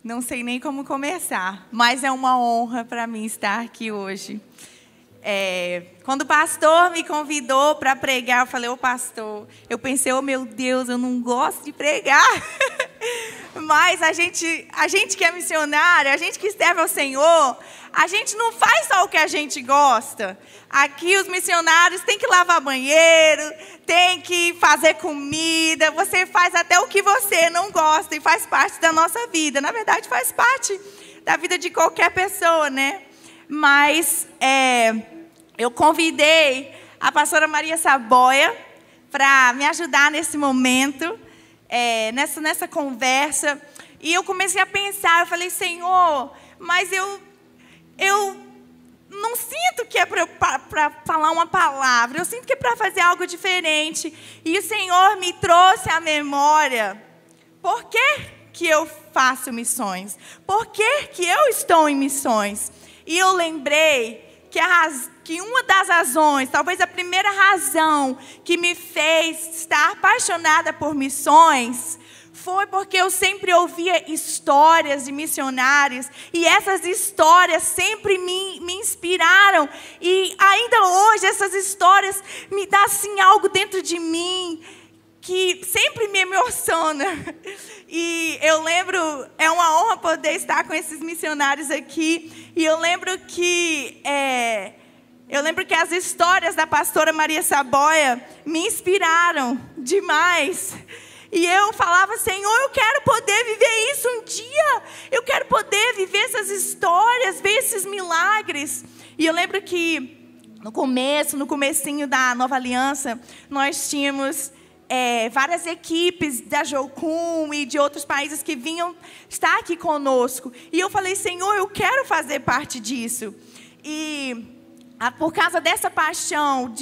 Não sei nem como começar, mas é uma honra para mim estar aqui hoje. Quando o pastor me convidou para pregar, eu falei, ô pastor, eu pensei, oh meu Deus, eu não gosto de pregar. Mas a gente que é missionário, a gente que serve ao Senhor, a gente não faz só o que a gente gosta. Aqui os missionários têm que lavar banheiro, tem que fazer comida, você faz até o que você não gosta e faz parte da nossa vida. Na verdade, faz parte da vida de qualquer pessoa, né? Mas eu convidei a pastora Maria Saboia para me ajudar nesse momento, nessa conversa. E eu comecei a pensar, eu falei, Senhor, mas eu não sinto que é para falar uma palavra, eu sinto que é para fazer algo diferente. E o Senhor me trouxe à memória, por que eu faço missões? Por que eu estou em missões? E eu lembrei que uma das razões, talvez a primeira razão que me fez estar apaixonada por missões, foi porque eu sempre ouvia histórias de missionários e essas histórias sempre me inspiraram. E ainda hoje essas histórias me dão assim algo dentro de mim que sempre me emociona. E eu lembro, é uma honra poder estar com esses missionários aqui. E eu lembro que as histórias da pastora Maria Saboia me inspiraram demais. E eu falava, Senhor, eu quero poder viver isso um dia. Eu quero poder viver essas histórias, ver esses milagres. E eu lembro que no comecinho da Nova Aliança, nós tínhamos várias equipes da Jocum e de outros países que vinham estar aqui conosco. E eu falei, Senhor, eu quero fazer parte disso. E por causa dessa paixão,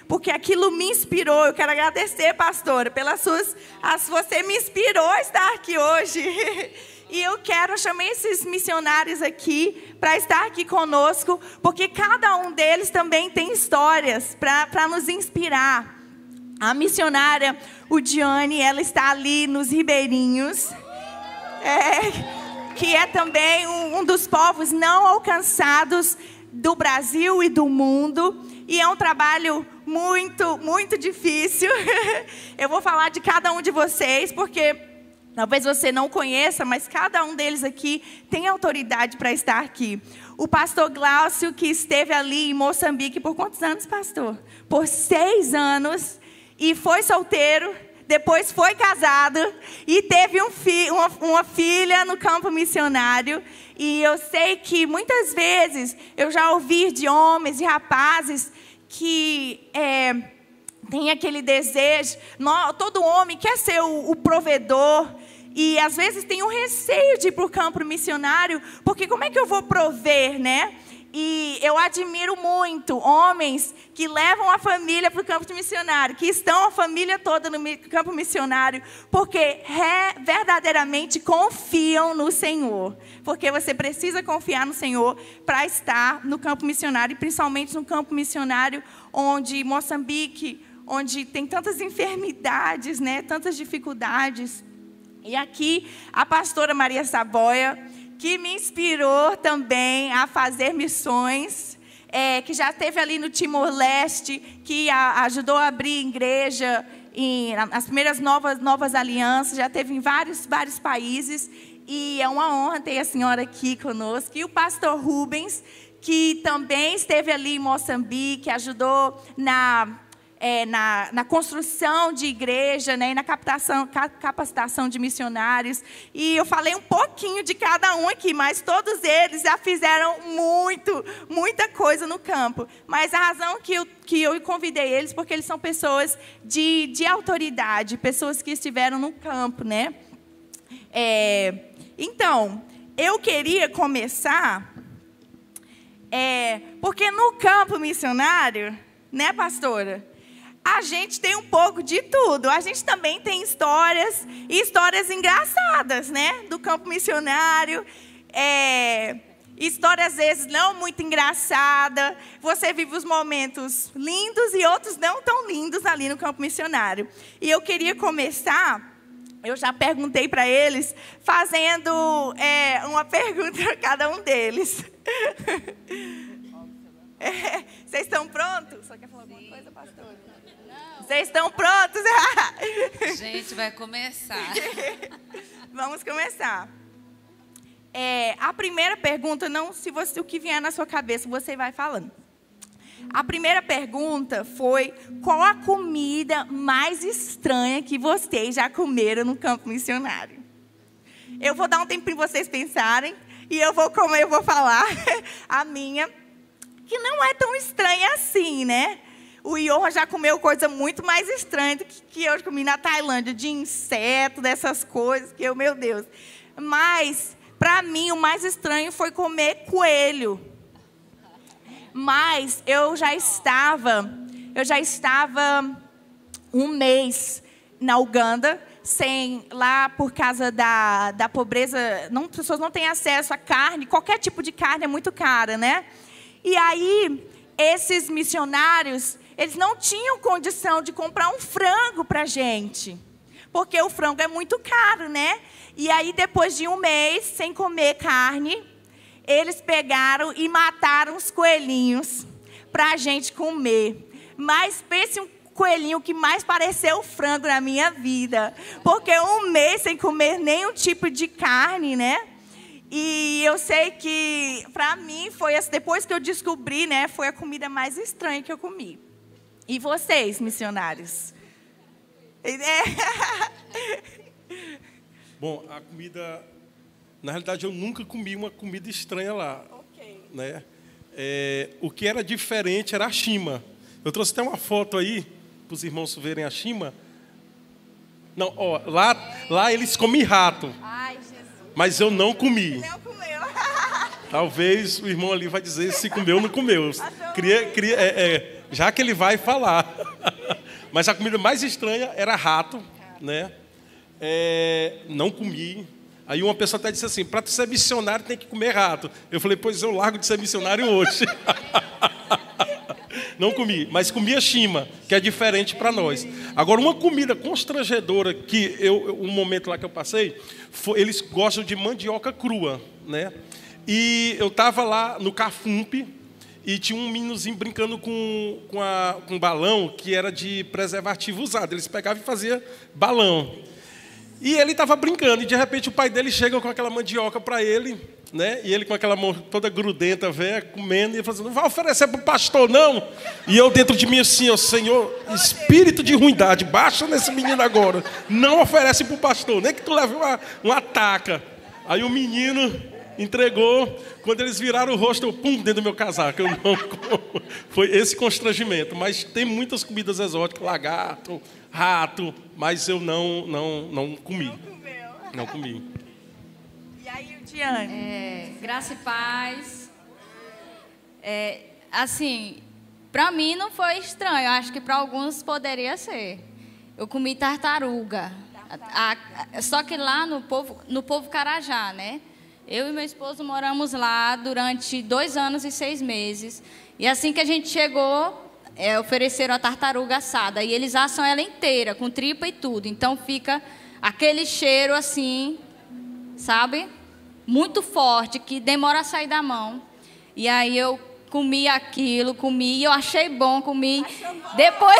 porque aquilo me inspirou, eu quero agradecer, pastora, você me inspirou a estar aqui hoje. E eu chamei esses missionários aqui para estar aqui conosco, porque cada um deles também tem histórias para nos inspirar. A missionária, o Diane, ela está ali nos Ribeirinhos, que é também um dos povos não alcançados do Brasil e do mundo, e é um trabalho muito, muito difícil. Eu vou falar de cada um de vocês, porque talvez você não conheça, mas cada um deles aqui tem autoridade para estar aqui. O pastor Glaucio, que esteve ali em Moçambique por quantos anos, pastor? Por 6 anos, e foi solteiro, depois foi casado, e teve uma filha no campo missionário. E eu sei que muitas vezes eu já ouvi de homens e rapazes que tem aquele desejo, todo homem quer ser o provedor, e às vezes tem um receio de ir para o campo missionário, porque como é que eu vou prover, né? E eu admiro muito homens que levam a família para o campo missionário, que estão a família toda no campo missionário, porque verdadeiramente confiam no Senhor. Porque você precisa confiar no Senhor para estar no campo missionário, e principalmente no campo missionário onde Moçambique, onde tem tantas enfermidades, né, tantas dificuldades. E aqui a pastora Maria Saboia, que me inspirou também a fazer missões, que já esteve ali no Timor-Leste, que ajudou a abrir igreja, as primeiras novas alianças, já esteve em vários países, e é uma honra ter a senhora aqui conosco. E o pastor Rubens, que também esteve ali em Moçambique, ajudou na construção de igreja, né, e na capacitação de missionários. E eu falei um pouquinho de cada um aqui, mas todos eles já fizeram muita coisa no campo. Mas a razão que eu convidei eles, porque eles são pessoas de autoridade, pessoas que estiveram no campo, né? Então, eu queria começar, porque no campo missionário, né, pastora? A gente tem um pouco de tudo. A gente também tem histórias engraçadas, né? Do campo missionário. História, às vezes, não muito engraçada. Você vive os momentos lindos e outros não tão lindos ali no campo missionário. E eu queria começar eu já perguntei para eles, fazendo uma pergunta para cada um deles. Vocês estão prontos? Só quer falar alguma coisa, pastor? Vocês estão prontos? Gente, vai começar. Vamos começar. A primeira pergunta, não se você, o que vier na sua cabeça, você vai falando. A primeira pergunta foi: qual a comida mais estranha que vocês já comeram no campo missionário? Eu vou dar um tempo para vocês pensarem e eu vou falar a minha, que não é tão estranha assim, né? O Johan já comeu coisa muito mais estranha do que eu comi na Tailândia, de inseto, dessas coisas, que meu Deus. Mas, para mim, o mais estranho foi comer coelho. Mas eu já estava um mês na Uganda, lá por causa da pobreza, as pessoas não têm acesso a carne, qualquer tipo de carne é muito cara, né? E aí, esses missionários, eles não tinham condição de comprar um frango para a gente, porque o frango é muito caro, né? E aí, depois de um mês sem comer carne, eles pegaram e mataram os coelhinhos para a gente comer. Mas pense um coelhinho que mais pareceu frango na minha vida, porque um mês sem comer nenhum tipo de carne, né? E eu sei que, para mim, foi depois que eu descobri, né, foi a comida mais estranha que eu comi. E vocês, missionários? Bom, a comida... Na realidade, eu nunca comi uma comida estranha lá. Ok. Né? O que era diferente era a shima. Eu trouxe até uma foto aí, para os irmãos verem a shima. Não, ó, lá eles comem rato. Ai, Jesus. Mas eu não comi. Não comeu. Talvez o irmão ali vai dizer se comeu ou não comeu. Já que ele vai falar. Mas a comida mais estranha era rato, né? Não comi. Aí uma pessoa até disse assim: para ser missionário tem que comer rato. Eu falei: pois eu largo de ser missionário hoje. Não comi, mas comi a shima, que é diferente para nós. Agora, uma comida constrangedora que um momento lá que eu passei, eles gostam de mandioca crua, né? E eu estava lá no Cafump e tinha um meninozinho brincando com um balão que era de preservativo usado. Eles pegavam e faziam balão. E ele estava brincando, e de repente o pai dele chega com aquela mandioca para ele, né? E ele com aquela mão toda grudenta, velha, comendo, e ele falando assim: não vai oferecer para o pastor, não? E eu dentro de mim assim: ó, Senhor, espírito de ruindade, baixa nesse menino agora, não oferece para o pastor, nem que tu leve uma taca. Aí o menino entregou, quando eles viraram o rosto, eu pum, dentro do meu casaco. Eu não como. Foi esse constrangimento, mas tem muitas comidas exóticas, lagarto, rato, mas eu não comi. Não comeu. Não comi. E aí, o Diane? Graça e paz. Assim, para mim não foi estranho. Acho que para alguns poderia ser. Eu comi tartaruga. Só que lá no povo Carajá, né? Eu e meu esposo moramos lá durante 2 anos e 6 meses. E assim que a gente chegou, ofereceram a tartaruga assada. E eles assam ela inteira, com tripa e tudo. Então fica aquele cheiro assim, sabe? Muito forte, que demora a sair da mão. E aí eu comi aquilo, e eu achei bom, comi. Depois...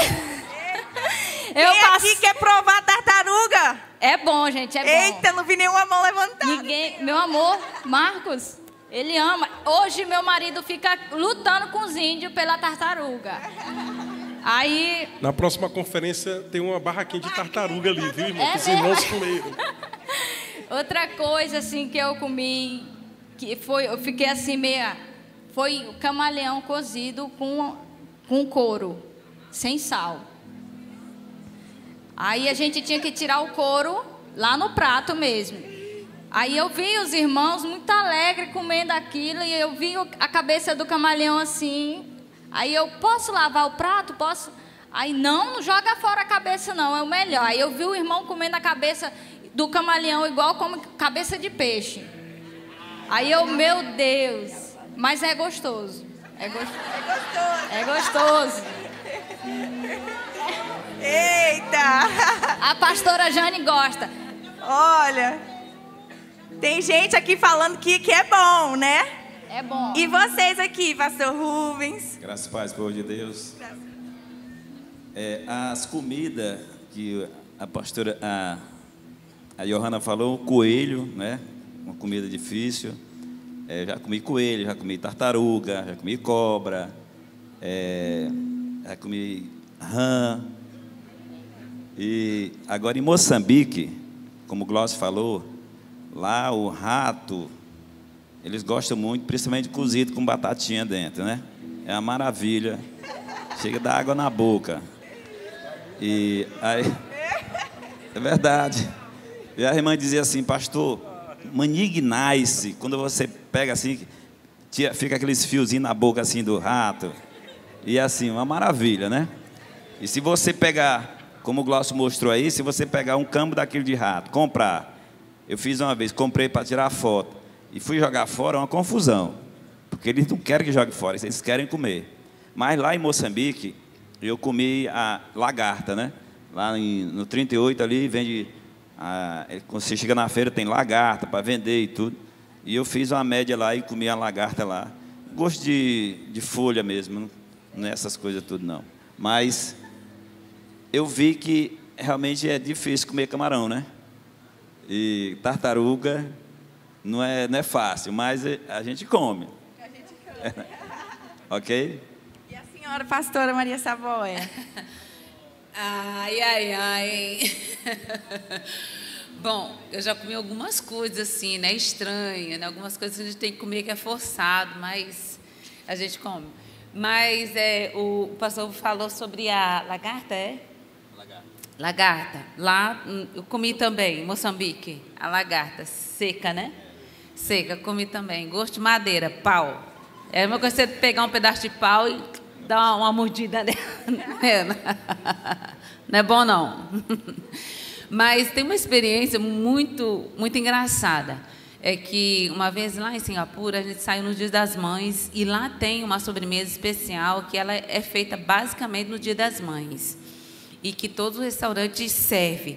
Quem aqui quer provar a tartaruga? É bom, gente, é bom. Eita, não vi nenhuma mão levantada. Ninguém... Meu amor, Marcos, ele ama. Hoje meu marido fica lutando com os índios pela tartaruga. Aí... Na próxima conferência tem uma barraquinha de tartaruga ali, viu, irmão? Que os irmãos comeram. Outra coisa, assim, que eu comi, que foi... Eu fiquei assim, meia... Foi o camaleão cozido com couro, sem sal. Aí a gente tinha que tirar o couro lá no prato mesmo. Aí eu vi os irmãos muito alegres comendo aquilo, e eu vi a cabeça do camaleão assim. Aí eu: posso lavar o prato? Posso? Aí não joga fora a cabeça não, é o melhor. Aí eu vi o irmão comendo a cabeça do camaleão igual como cabeça de peixe. Aí eu: meu Deus, mas é gostoso. É gostoso. É gostoso. Eita! A pastora Jane gosta. Olha, tem gente aqui falando que é bom, né? É bom. E vocês aqui, pastor Rubens? Graças a Deus, povo de Deus. As comidas que a pastora, a Johanna falou, coelho, né? Uma comida difícil. Já comi coelho, já comi tartaruga, já comi cobra, já comi rã. E agora em Moçambique, como o Glaucio falou, lá o rato, eles gostam muito, principalmente cozido com batatinha dentro, né? É uma maravilha. Chega a dar água na boca. E aí, é verdade. E a irmã dizia assim, pastor, manignice, quando você pega assim, fica aqueles fiozinhos na boca assim do rato. E assim, uma maravilha, né? E se você pegar, como o Glaucio mostrou aí, se você pegar um cambo daquele de rato, comprar. Eu fiz uma vez, comprei para tirar foto. E fui jogar fora, é uma confusão. Porque eles não querem que jogue fora, eles querem comer. Mas lá em Moçambique, eu comi a lagarta, né? Lá no 38 ali, vende... quando você chega na feira, tem lagarta para vender e tudo. E eu fiz uma média lá e comi a lagarta lá. Gosto de folha mesmo, não é essas coisas tudo não. Mas eu vi que realmente é difícil comer camarão, né? E tartaruga não é fácil, mas a gente come. Ok? E a senhora, pastora Maria Savoia? Ai, ai, ai. Bom, eu já comi algumas coisas assim, né? Estranhas, né? Algumas coisas que a gente tem que comer que é forçado, mas a gente come. Mas o pastor falou sobre a lagarta, Lagarta. Lá eu comi também, em Moçambique, a lagarta seca, né? Seca, comi também. Gosto de madeira, pau. É uma coisa você pegar um pedaço de pau e dar uma mordida nela. Não é bom, não. Mas tem uma experiência muito, muito engraçada. É que uma vez lá em Singapura, a gente saiu no Dia das Mães e lá tem uma sobremesa especial que ela é feita basicamente no Dia das Mães. E que todo restaurante serve.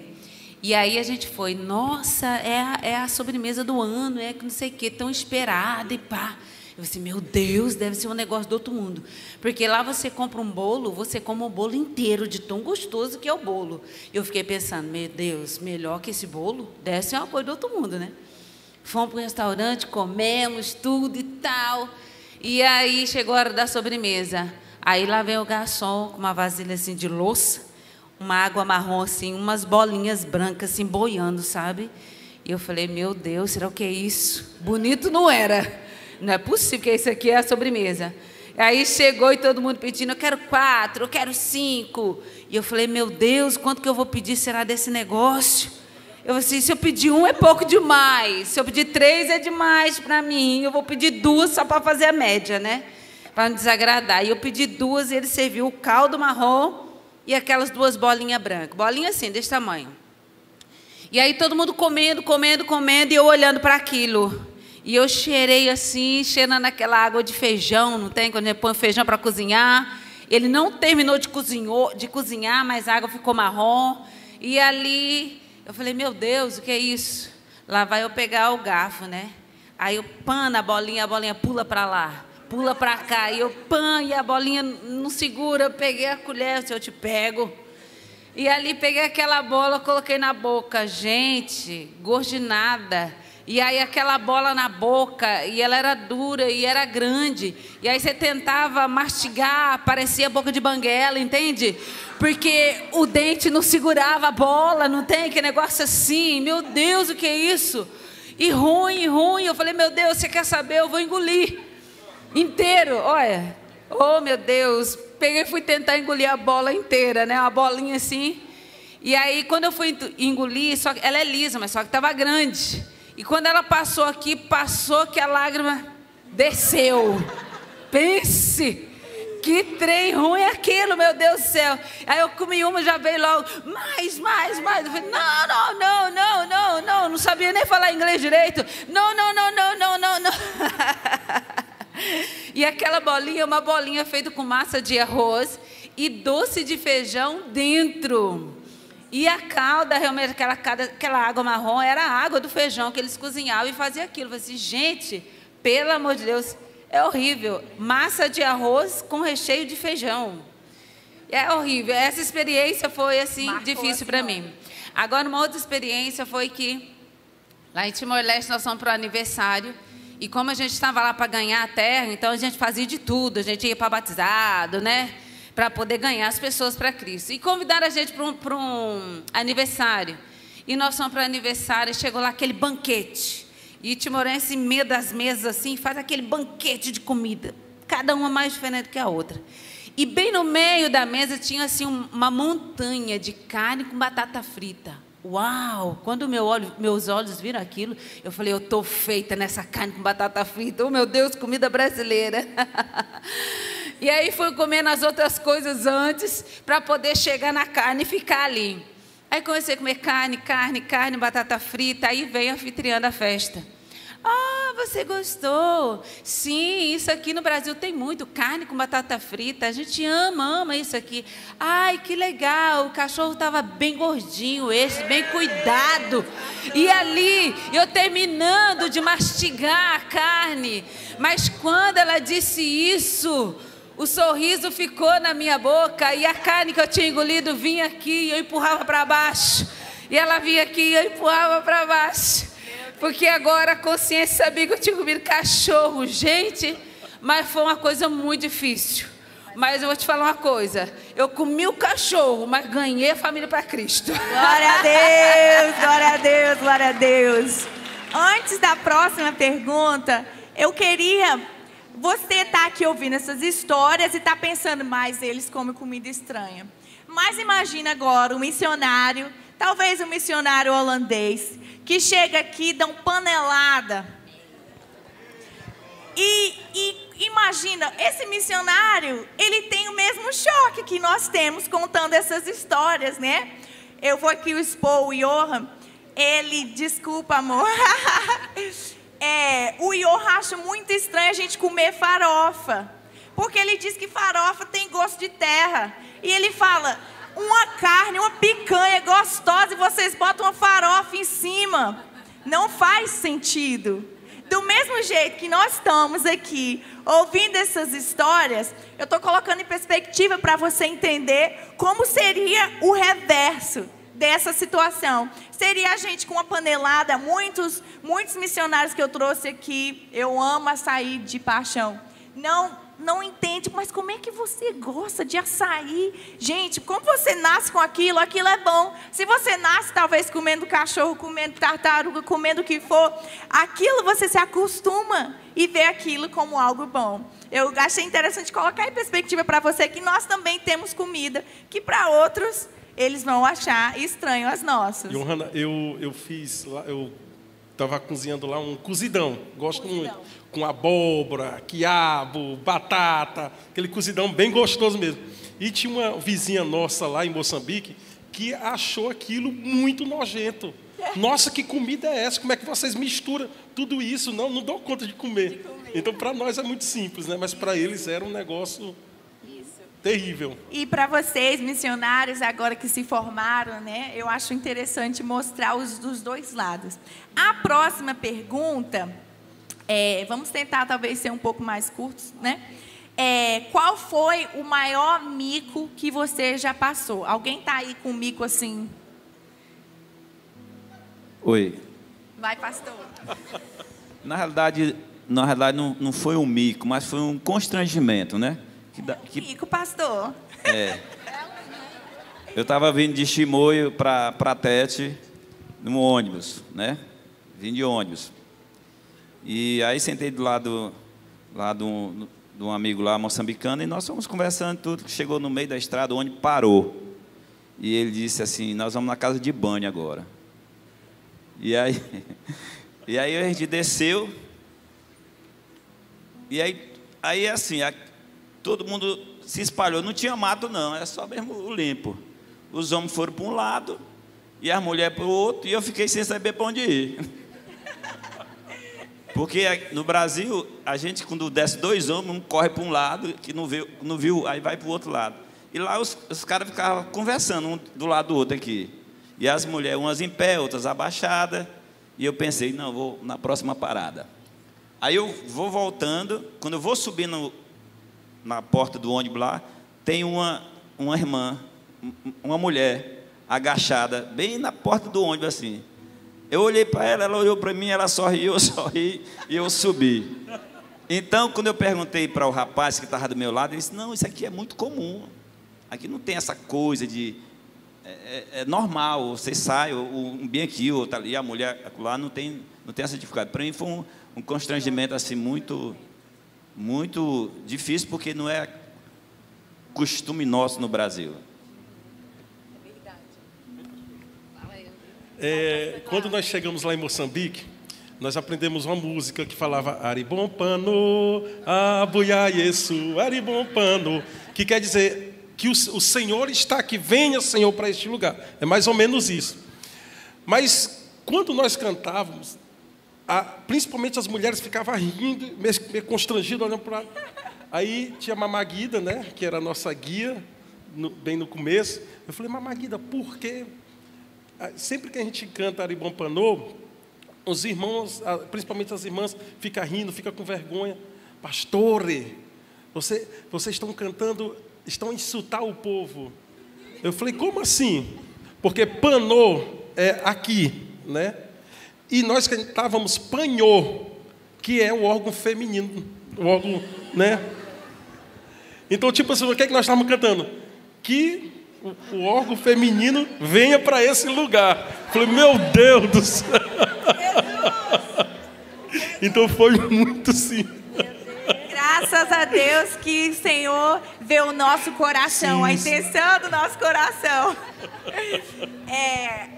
E aí a gente foi, nossa, é a sobremesa do ano, que não sei o que, tão esperada e pá. Eu disse, meu Deus, deve ser um negócio do outro mundo. Porque lá você compra um bolo, você come o bolo inteiro, de tão gostoso que é o bolo. Eu fiquei pensando, meu Deus, melhor que esse bolo? Deve ser uma coisa do outro mundo, né? Fomos para o restaurante, comemos tudo e tal. E aí chegou a hora da sobremesa. Aí lá vem o garçom com uma vasilha assim de louça, uma água marrom assim, umas bolinhas brancas assim, boiando, sabe? E eu falei, meu Deus, será o que é isso? Bonito não era. Não é possível que isso aqui é a sobremesa. Aí chegou e todo mundo pedindo, eu quero 4, eu quero 5. E eu falei, meu Deus, quanto que eu vou pedir será desse negócio? Eu falei assim, se eu pedir 1 é pouco demais, se eu pedir 3 é demais para mim, eu vou pedir 2 só para fazer a média, né? Para não desagradar. E eu pedi 2 e ele serviu o caldo marrom e aquelas 2 bolinhas brancas. Bolinha assim, desse tamanho. E aí todo mundo comendo, e eu olhando para aquilo. E eu cheirei assim, cheirando aquela água de feijão, não tem? Quando ele põe feijão para cozinhar. Ele não terminou de cozinhar, mas a água ficou marrom. E ali, eu falei, meu Deus, o que é isso? Lá vai eu pegar o garfo, né? Aí eu pano a bolinha pula para lá, pula para cá. E eu e a bolinha não segura. Eu peguei a colher, eu te pego. E ali peguei aquela bola, coloquei na boca. Gente, gosto de nada. E aí aquela bola na boca, e ela era dura, e era grande. E aí você tentava mastigar, parecia boca de banguela, entende? Porque o dente não segurava a bola, não tem? Que negócio assim. Meu Deus, o que é isso? E ruim. Eu falei, meu Deus, você quer saber? Eu vou engolir inteiro. Olha, oh meu Deus. Peguei e fui tentar engolir a bola inteira, né? Uma bolinha assim. E aí quando eu fui engolir, só que ela é lisa, mas só que estava grande. E quando ela passou aqui, passou que a lágrima desceu. Pense, que trem ruim é aquilo, meu Deus do céu. Aí eu comi uma, já veio logo, mais. Eu falei, não sabia nem falar inglês direito. Não. E aquela bolinha, uma bolinha feita com massa de arroz e doce de feijão dentro. E a calda, realmente, aquela água marrom, era a água do feijão que eles cozinhavam e faziam aquilo. Eu falei assim, gente, pelo amor de Deus, é horrível. Massa de arroz com recheio de feijão. É horrível. Essa experiência foi, assim, difícil para mim. Agora, uma outra experiência foi que, lá em Timor-Leste, nós fomos para o aniversário. E como a gente estava lá para ganhar a terra, então a gente fazia de tudo. A gente ia para batizado, né? Para poder ganhar as pessoas para Cristo. E convidaram a gente para um aniversário. E nós fomos para o aniversário, e chegou lá aquele banquete. E timorense, em meio das mesas, assim, faz aquele banquete de comida. Cada uma mais diferente que a outra. E bem no meio da mesa tinha, assim, uma montanha de carne com batata frita. Uau! Quando meus olhos viram aquilo, eu falei, eu estou feita nessa carne com batata frita. Oh, meu Deus, comida brasileira. E aí fui comendo as outras coisas antes, para poder chegar na carne e ficar ali. Aí comecei a comer carne, batata frita. Aí veio a anfitriã da festa. Ah, você gostou? Sim, isso aqui no Brasil tem muito, carne com batata frita. A gente ama isso aqui. Ai, que legal, o cachorro estava bem gordinho, bem cuidado. E ali, eu terminando de mastigar a carne. Mas quando ela disse isso, o sorriso ficou na minha boca e a carne que eu tinha engolido vinha aqui e eu empurrava para baixo. E ela vinha aqui e eu empurrava para baixo. Porque agora a consciência sabia que eu tinha comido cachorro. Gente, mas foi uma coisa muito difícil. Mas eu vou te falar uma coisa. Eu comi o cachorro, mas ganhei a família para Cristo. Glória a Deus, glória a Deus, glória a Deus. Antes da próxima pergunta, eu queria... Você está aqui ouvindo essas histórias e está pensando, mas eles comem comida estranha. Mas imagina agora um missionário, talvez um missionário holandês, que chega aqui e dá uma panelada. E imagina, esse missionário, ele tem o mesmo choque que nós temos contando essas histórias, né? Eu vou aqui expor o Johan. Ele, desculpa, amor. O Johan acha muito estranho a gente comer farofa. Porque ele diz que farofa tem gosto de terra. E ele fala... Uma carne, uma picanha gostosa e vocês botam uma farofa em cima. Não faz sentido. Do mesmo jeito que nós estamos aqui ouvindo essas histórias, eu estou colocando em perspectiva para você entender como seria o reverso dessa situação. Seria a gente com uma panelada, muitos missionários que eu trouxe aqui, eu amo açaí de paixão. Não entende, mas como é que você gosta de açaí? Gente, como você nasce com aquilo, aquilo é bom. Se você nasce talvez comendo cachorro, comendo tartaruga, comendo o que for, aquilo você se acostuma e vê aquilo como algo bom. Eu achei interessante colocar em perspectiva para você que nós também temos comida que para outros eles vão achar estranho as nossas. Johanna, eu fiz lá, eu estava cozinhando lá um cozidão, gosto muito. Com abóbora, quiabo, batata, aquele cozidão bem gostoso mesmo. E tinha uma vizinha nossa lá em Moçambique que achou aquilo muito nojento. Nossa, que comida é essa? Como é que vocês misturam tudo isso? Não dou conta de comer. Então, para nós é muito simples, né? Mas para eles era um negócio terrível. E para vocês, missionários, agora que se formaram, né? Eu acho interessante mostrar dos dois lados. A próxima pergunta... vamos tentar talvez ser um pouco mais curtos, né? Qual foi o maior mico que você já passou? Alguém está aí com um mico assim? Oi. Vai, pastor. Na realidade não foi um mico, mas foi um constrangimento, né? Mico, pastor. Eu estava vindo de Chimoio para Tete, no ônibus, né? Vim de ônibus. E aí sentei do lado de um amigo lá, moçambicano, e nós fomos conversando tudo. Chegou no meio da estrada, o ônibus parou. E ele disse assim, nós vamos na casa de banho agora. E aí a gente desceu. E aí assim, todo mundo se espalhou. Não tinha mato não, era só mesmo o limpo. Os homens foram para um lado e as mulheres para o outro, e eu fiquei sem saber para onde ir. Porque no Brasil, a gente, quando desce dois homens, um corre para um lado, que não viu, aí vai para o outro lado. E lá os caras ficavam conversando, um do lado do outro aqui. E as mulheres, umas em pé, outras abaixadas. E eu pensei, não, vou na próxima parada. Aí eu vou voltando, quando eu vou subindo na porta do ônibus lá, tem uma irmã, uma mulher, agachada, bem na porta do ônibus assim. Eu olhei para ela, ela olhou para mim, ela sorriu, eu sorri e eu subi. Então, quando eu perguntei para o rapaz que estava do meu lado, ele disse, não, isso aqui é muito comum. Aqui não tem essa coisa de... É normal, você sai, um bem aqui, outro ali, a mulher lá não tem essa dificuldade. Para mim foi um constrangimento assim, muito difícil, porque não é costume nosso no Brasil. Quando nós chegamos lá em Moçambique, nós aprendemos uma música que falava Aribompano, abuia Yesu, Aribompano, que quer dizer que o Senhor está aqui, venha, Senhor, para este lugar. É mais ou menos isso. Mas, quando nós cantávamos, principalmente as mulheres ficavam rindo, meio constrangidas, olhando para... Aí tinha a Mamá Guida, né, que era a nossa guia, bem no começo. Eu falei, Mamá Guida, por quê? Sempre que a gente canta Aribompano, os irmãos, principalmente as irmãs, ficam rindo, ficam com vergonha. Pastore, vocês estão cantando... estão a insultar o povo. Eu falei, como assim? Porque panô é aqui, né? E nós cantávamos panhô, que é o órgão feminino, o órgão, né? Então, tipo assim, o que é que nós estávamos cantando? Que o órgão feminino venha para esse lugar. Eu falei, meu Deus do céu. Então foi muito simples. Graças a Deus que o Senhor vê o nosso coração, a intenção do nosso coração.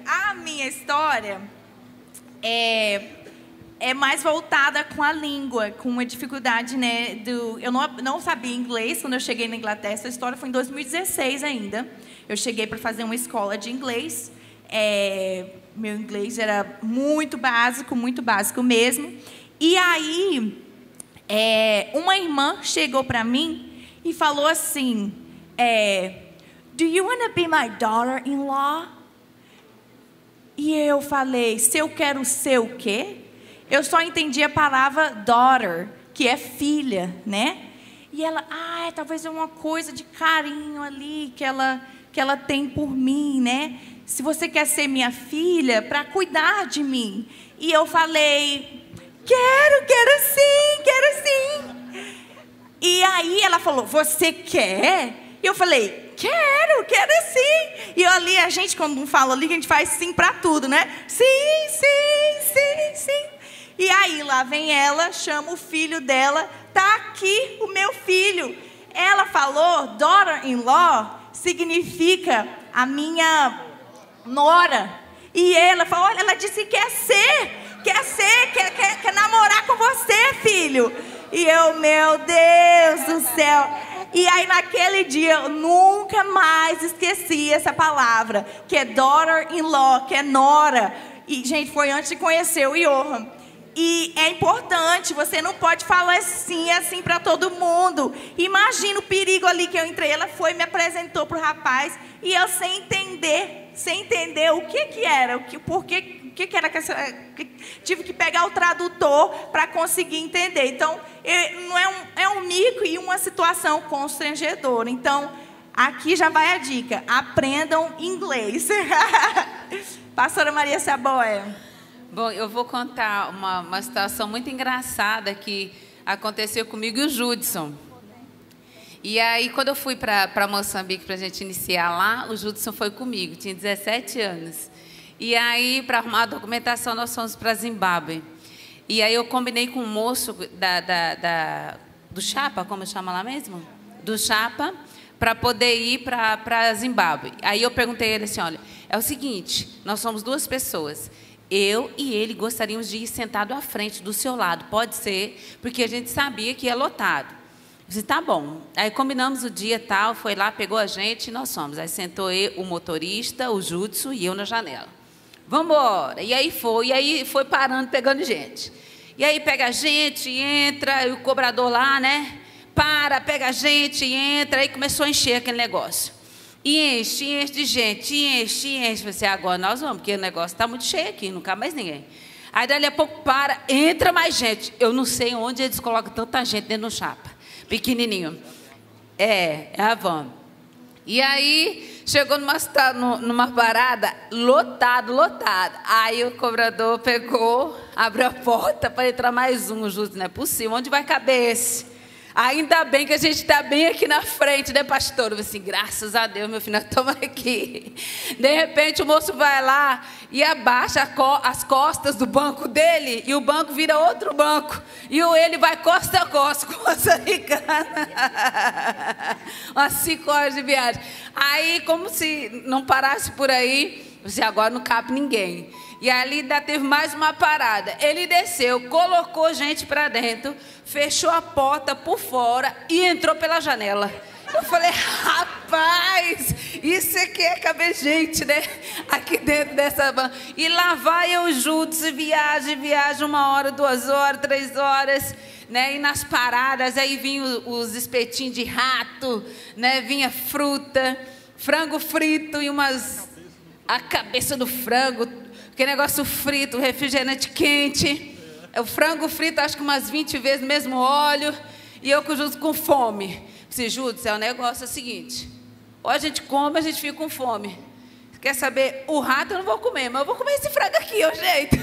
A minha história é mais voltada com a língua, com uma dificuldade, né? Eu não sabia inglês quando eu cheguei na Inglaterra. Essa história foi em 2016 ainda. Eu cheguei para fazer uma escola de inglês. Meu inglês era muito básico mesmo. E aí... uma irmã chegou para mim e falou assim, do you want to be my daughter-in-law? E eu falei, se eu quero ser o quê? Eu só entendi a palavra daughter, que é filha, né? E ela, talvez é uma coisa de carinho ali que ela tem por mim, né? Se você quer ser minha filha, para cuidar de mim. E eu falei... Quero sim. E aí ela falou, você quer? E eu falei, quero sim. E ali, a gente, quando não fala ali, a gente faz sim para tudo, né? Sim. E aí, lá vem ela, chama o filho dela, tá aqui o meu filho. Ela falou, daughter-in-law significa a minha nora. E ela falou, olha, ela disse que quer namorar com você, filho. E eu, meu Deus do céu. E aí, naquele dia, eu nunca mais esqueci essa palavra, que é daughter-in-law, que é nora. E, gente, foi antes de conhecer o Johan. E é importante, você não pode falar assim para todo mundo. Imagina o perigo ali que eu entrei. Ela foi, me apresentou para o rapaz, e eu sem entender o que era, por que era que tive que pegar o tradutor para conseguir entender. Então, não é um mico e uma situação constrangedora. Então, aqui já vai a dica, aprendam inglês. Pastora Maria Saboia. Bom, eu vou contar uma situação muito engraçada que aconteceu comigo e o Judson. E aí, quando eu fui para Moçambique para a gente iniciar lá, o Judson foi comigo, tinha 17 anos. E aí, para arrumar a documentação, nós fomos para Zimbábue. E aí eu combinei com um moço do Chapa, como chama lá mesmo? Do Chapa, para poder ir para Zimbábue. Aí eu perguntei a ele assim, olha, é o seguinte, nós somos duas pessoas. Eu e ele gostaríamos de ir sentado à frente, do seu lado. Pode ser, porque a gente sabia que ia lotado. Eu disse, tá bom. Aí combinamos o dia tal, foi lá, pegou a gente e nós fomos. Aí sentou o motorista, o Judson e eu na janela. Vamos embora. E aí foi parando, pegando gente. E aí pega a gente, entra, e o cobrador lá, né? Pega a gente, entra, aí começou a encher aquele negócio. E enche de gente, enche. Falei assim, agora nós vamos, porque o negócio está muito cheio aqui, não cabe mais ninguém. Aí dali a pouco entra mais gente. Eu não sei onde eles colocam tanta gente dentro do chapa. Pequenininho. É a van. E aí, chegou numa parada, lotado. Aí o cobrador pegou, abriu a porta para entrar mais um. Justo, não é possível. Onde vai caber esse? Ainda bem que a gente está bem aqui na frente, né, pastor? Eu falei assim, graças a Deus, meu filho, nós estamos aqui. De repente, o moço vai lá e abaixa as costas do banco dele, e o banco vira outro banco. E ele vai costa a costa com a americana. Umas 5 horas de viagem. Aí, como se não parasse por aí, eu disse, agora não cabe ninguém. E ali ainda teve mais uma parada. Ele desceu, colocou gente para dentro, fechou a porta por fora e entrou pela janela. Eu falei, rapaz, isso aqui é caber gente, né? Aqui dentro dessa van. E lá vai eu juntos, viagem, 1 hora, 2 horas, 3 horas, né? E nas paradas, aí vinham os espetinhos de rato, né? Vinha fruta, frango frito e a cabeça do frango, aquele negócio frito, refrigerante quente, o frango frito, acho que umas 20 vezes no mesmo óleo, e eu junto com fome. Se Júlio, é o negócio é o seguinte, ou a gente come, a gente fica com fome. Quer saber? O rato eu não vou comer, mas eu vou comer esse frango aqui, é o jeito.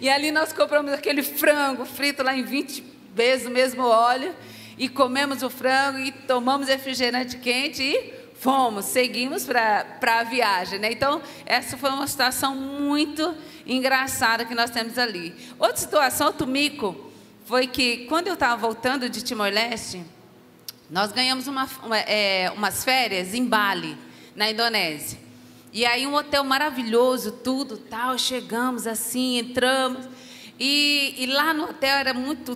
E ali nós compramos aquele frango frito lá em 20 vezes no mesmo óleo, e comemos o frango, e tomamos refrigerante quente, e seguimos para a viagem, né? Então, essa foi uma situação muito engraçada que nós temos ali. Outra situação, Tumico, foi que quando eu estava voltando de Timor-Leste, nós ganhamos umas férias em Bali, na Indonésia. E aí um hotel maravilhoso, tudo tal, chegamos assim, entramos, e lá no hotel era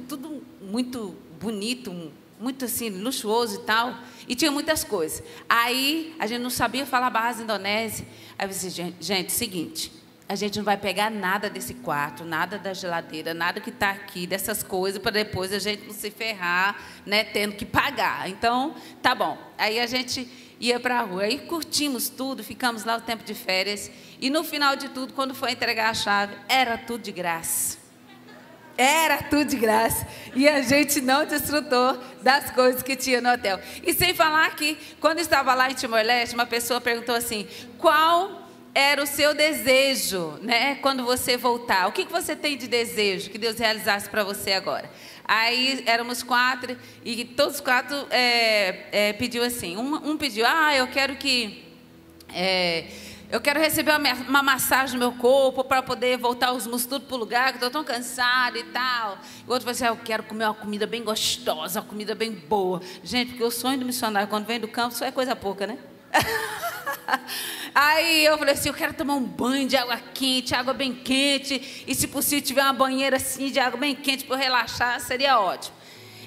tudo muito bonito, muito assim, luxuoso e tal, e tinha muitas coisas. Aí, a gente não sabia falar base indonésia. Aí eu disse, gente, seguinte, a gente não vai pegar nada desse quarto, nada da geladeira, nada que está aqui, dessas coisas, para depois a gente não se ferrar, né, tendo que pagar. Então, tá bom. Aí a gente ia para a rua, aí curtimos tudo, ficamos lá o tempo de férias, e no final de tudo, quando foi entregar a chave, era tudo de graça. Era tudo de graça. E a gente não desfrutou das coisas que tinha no hotel. E sem falar que, quando estava lá em Timor-Leste, uma pessoa perguntou assim, qual era o seu desejo, né, quando você voltar? O que você tem de desejo que Deus realizasse para você agora? Aí éramos 4, e todos os 4 pediu assim. Um pediu, eu quero que... eu quero receber uma massagem no meu corpo para poder voltar os músculos tudo para o lugar, que estou tão cansada e tal. O outro falou assim, eu quero comer uma comida bem gostosa, uma comida bem boa. Gente, porque o sonho do missionário, quando vem do campo, só é coisa pouca, né? Aí eu falei assim, eu quero tomar um banho de água quente, água bem quente, e se possível tiver uma banheira assim de água bem quente para eu relaxar, seria ótimo.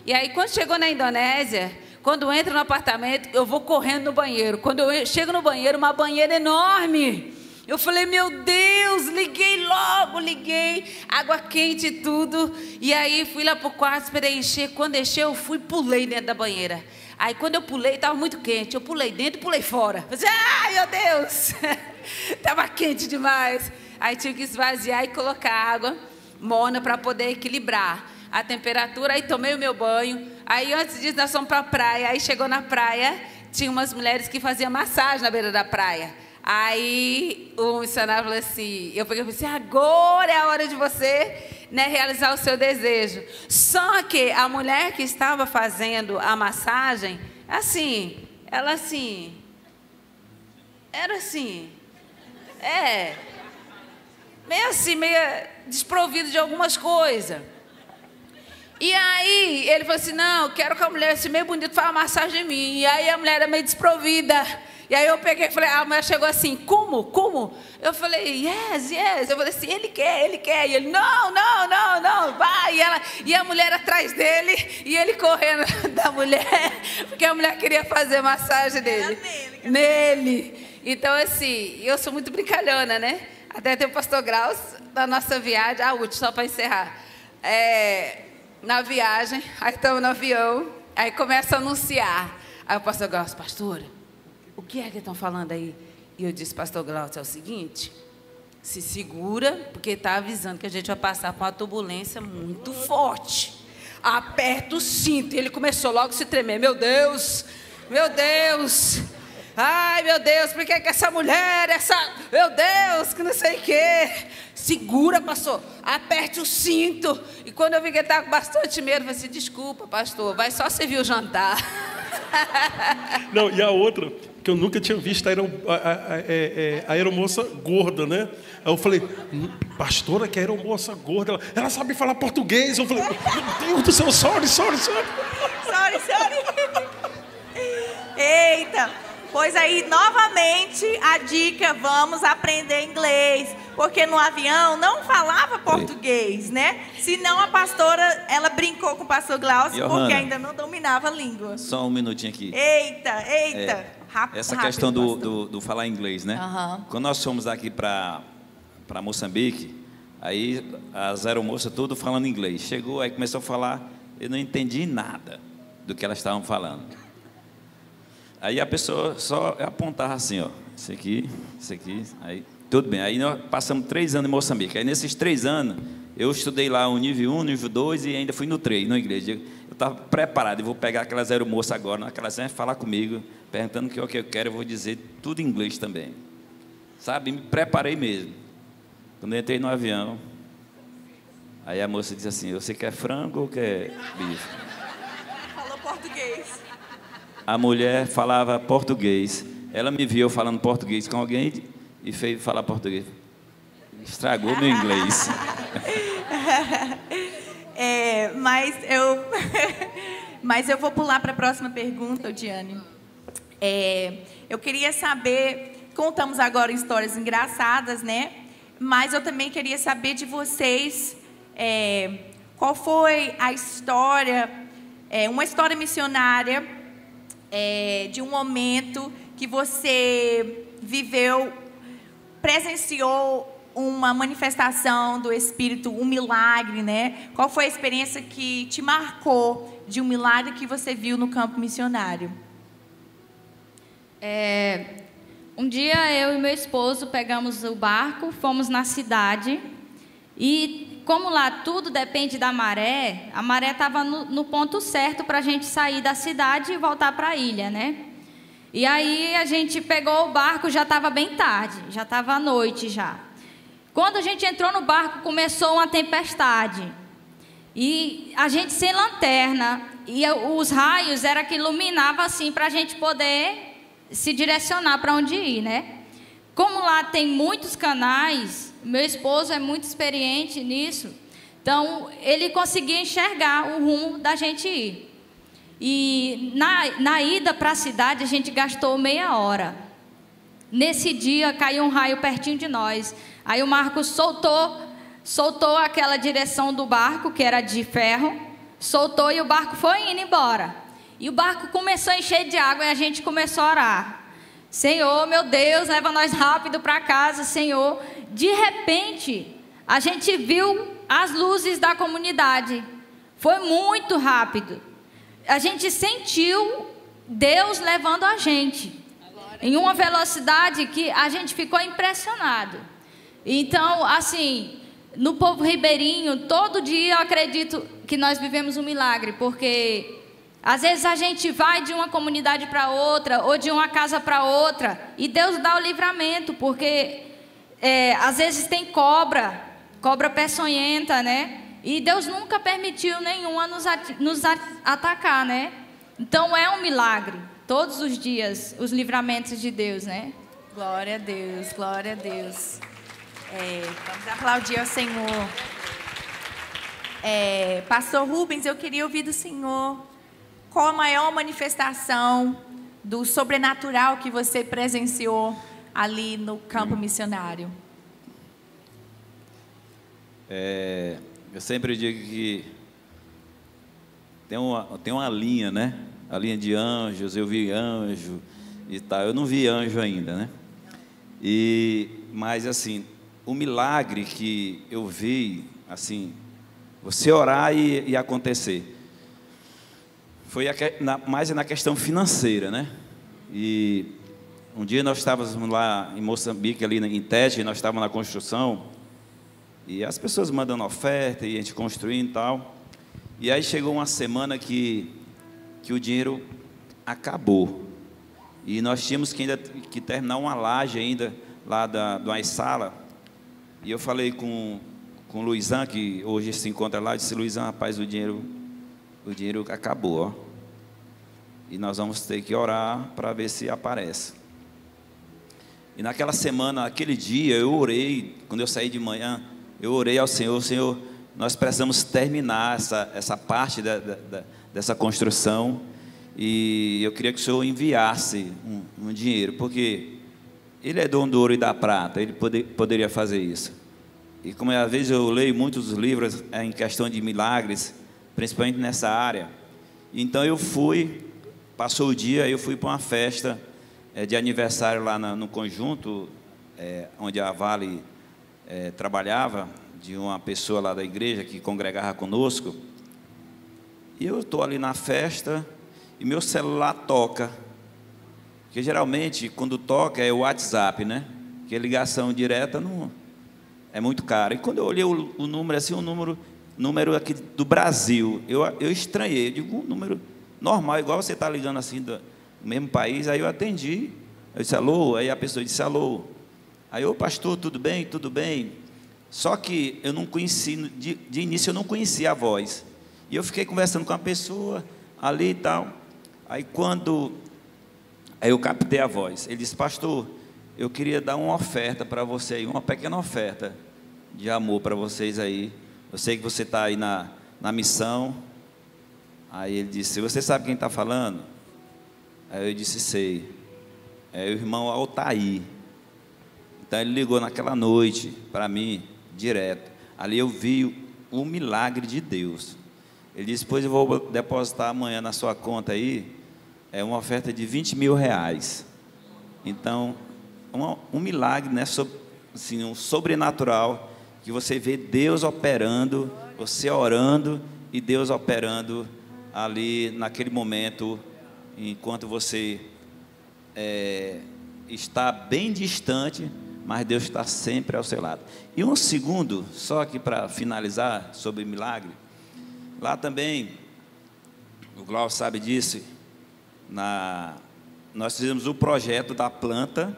E aí quando chegou na Indonésia, quando eu entro no apartamento, eu vou correndo no banheiro. Quando eu chego no banheiro, uma banheira enorme. Eu falei, meu Deus, liguei, água quente e tudo. E aí fui lá para o quarto, esperei encher. Quando encheu, eu fui e pulei dentro da banheira. Aí quando eu pulei, estava muito quente. Eu pulei dentro e pulei fora. Eu falei, ai meu Deus, estava quente demais. Aí tive que esvaziar e colocar água morna para poder equilibrar a temperatura. Aí tomei o meu banho. Aí antes disso nós fomos para a praia. Aí chegou na praia, tinha umas mulheres que faziam massagem na beira da praia. Aí o missionário falou assim, eu falei assim, agora é a hora de você, né, realizar o seu desejo. Só que a mulher que estava fazendo a massagem, assim, ela assim, era assim, meio assim, meio desprovida de algumas coisas. E aí ele falou assim, não, eu quero que a mulher assim, meio bonita faça uma massagem em mim. E aí a mulher era meio desprovida. E aí eu peguei e falei, a mulher chegou assim, como? Eu falei, yes. Eu falei assim, ele quer. E ele, não, vai. E a mulher atrás dele, e ele correndo da mulher, porque a mulher queria fazer massagem nele. Então assim, eu sou muito brincalhona, né? Até tem o pastor Graus da nossa viagem, a última, só para encerrar. Na viagem, aí estamos no avião, aí começa a anunciar. Aí o pastor Graus, pastora, o que é que estão falando aí? E eu disse, pastor Glaucio, é o seguinte, se segura, porque está avisando que a gente vai passar por uma turbulência muito forte. Aperta o cinto. E ele começou logo a se tremer. Meu Deus, ai, meu Deus, por que essa mulher, meu Deus, que não sei o quê. Segura, pastor, aperte o cinto. E quando eu vi que ele estava com bastante medo, eu falei assim, desculpa, pastor, vai só servir o jantar. Não, e a outra, que eu nunca tinha visto, a aeromoça gorda, né? Aí eu falei, pastora, que aeromoça gorda, ela sabe falar português. Eu falei, meu Deus do céu, sorry. Eita, pois aí, novamente, a dica, vamos aprender inglês. Porque no avião não falava português, né? Senão a pastora, ela brincou com o pastor Glaucio, porque ainda não dominava a língua. Só um minutinho aqui. Eita. Essa questão do falar inglês, né? Quando nós fomos aqui para Moçambique, aí as aeromoças tudo falando inglês. Chegou, aí começou a falar, eu não entendi nada do que elas estavam falando. Aí a pessoa só apontava assim, ó, isso aqui, aí tudo bem. Aí nós passamos 3 anos em Moçambique. Aí nesses 3 anos, eu estudei lá o nível 1, nível 2 e ainda fui no 3, na igreja. Eu estava preparado, eu vou pegar aquelas aeromoças agora, naquelas vai falar comigo, perguntando o que eu quero, eu vou dizer tudo em inglês também. Sabe, me preparei mesmo. Quando eu entrei no avião, aí a moça disse assim, você quer frango ou quer bife? Falou português. A mulher falava português. Ela me viu falando português com alguém e fez falar português. Estragou meu inglês. Mas eu vou pular para a próxima pergunta, Diane. Eu queria saber, contamos agora histórias engraçadas, né? Mas eu também queria saber de vocês, qual foi a história, uma história missionária, de um momento que você viveu, presenciou uma manifestação do Espírito, um milagre, né? Qual foi a experiência que te marcou de um milagre que você viu no campo missionário? Um dia eu e meu esposo pegamos o barco, fomos na cidade e como lá tudo depende da maré, a maré estava no ponto certo para a gente sair da cidade e voltar para a ilha, né? E aí a gente pegou o barco, já estava bem tarde, já estava à noite já. Quando a gente entrou no barco, começou uma tempestade. E a gente sem lanterna, e os raios era que iluminava assim para a gente poder se direcionar para onde ir, né? Como lá tem muitos canais, meu esposo é muito experiente nisso, então ele conseguia enxergar o rumo da gente ir. E na ida para a cidade a gente gastou meia hora. Nesse dia caiu um raio pertinho de nós. Aí o Marcos soltou aquela direção do barco, que era de ferro, soltou e o barco foi indo embora. E o barco começou a encher de água e a gente começou a orar. Senhor, meu Deus, leva nós rápido para casa, Senhor. De repente, a gente viu as luzes da comunidade. Foi muito rápido. A gente sentiu Deus levando a gente em uma velocidade que a gente ficou impressionado. Então, assim, no povo ribeirinho, todo dia eu acredito que nós vivemos um milagre, porque às vezes a gente vai de uma comunidade para outra, ou de uma casa para outra, e Deus dá o livramento, porque às vezes tem cobra peçonhenta, né? E Deus nunca permitiu nenhuma nos atacar, né? Então é um milagre, todos os dias, os livramentos de Deus, né? Glória a Deus, glória a Deus. Vamos aplaudir ao Senhor. Pastor Rubens, eu queria ouvir do Senhor qual a maior manifestação do sobrenatural que você presenciou ali no campo missionário. Eu sempre digo que tem uma linha, né? A linha de anjos, eu vi anjo e tal. Eu não vi anjo ainda, né? Mas assim, o milagre que eu vi, assim, você orar e acontecer, foi mais na questão financeira, né? E um dia nós estávamos lá em Moçambique, ali em Tete, nós estávamos na construção, e as pessoas mandando oferta, e a gente construindo e tal. E aí chegou uma semana que o dinheiro acabou. E nós tínhamos que terminar uma laje ainda, lá de uma sala. E eu falei com o Luizão, que hoje se encontra lá, eu disse: Luizão, rapaz, o dinheiro acabou, ó. E nós vamos ter que orar para ver se aparece. E naquela semana, naquele dia, eu orei, quando eu saí de manhã, eu orei ao Senhor: Senhor, nós precisamos terminar essa parte dessa construção, e eu queria que o Senhor enviasse um dinheiro, porque Ele é dono do ouro e da prata, Ele poderia fazer isso. E como às vezes eu leio muitos livros em questão de milagres, principalmente nessa área, então eu fui, passou o dia, eu fui para uma festa de aniversário lá no conjunto, onde a Vale trabalhava, de uma pessoa lá da igreja que congregava conosco. E eu estou ali na festa e meu celular toca, porque geralmente quando toca é o WhatsApp, né? Porque ligação direta não é muito caro. E quando eu olhei o número assim, número aqui do Brasil, eu estranhei. Eu digo, um número normal, igual você está ligando assim do mesmo país. Aí eu atendi, eu disse: alô. Aí a pessoa disse: alô. Aí: ô pastor, tudo bem? Tudo bem. Só que eu não conheci, de início eu não conhecia a voz. E eu fiquei conversando com a pessoa ali e tal. Aí eu captei a voz. Ele disse: pastor, eu queria dar uma oferta para você aí, uma pequena oferta de amor para vocês aí. Eu sei que você está aí na missão. Aí ele disse: você sabe quem está falando? Aí eu disse: sei. É o irmão Altair. Então ele ligou naquela noite para mim, direto. Ali eu vi o milagre de Deus. Ele disse: pois eu vou depositar amanhã na sua conta aí, uma oferta de 20 mil reais. Então, um milagre, né, assim, um sobrenatural, que você vê Deus operando, você orando e Deus operando ali naquele momento, enquanto você está bem distante, mas Deus está sempre ao seu lado. E um segundo, só aqui para finalizar sobre milagre, lá também, o Glaucio sabe disso, nós fizemos o projeto da planta,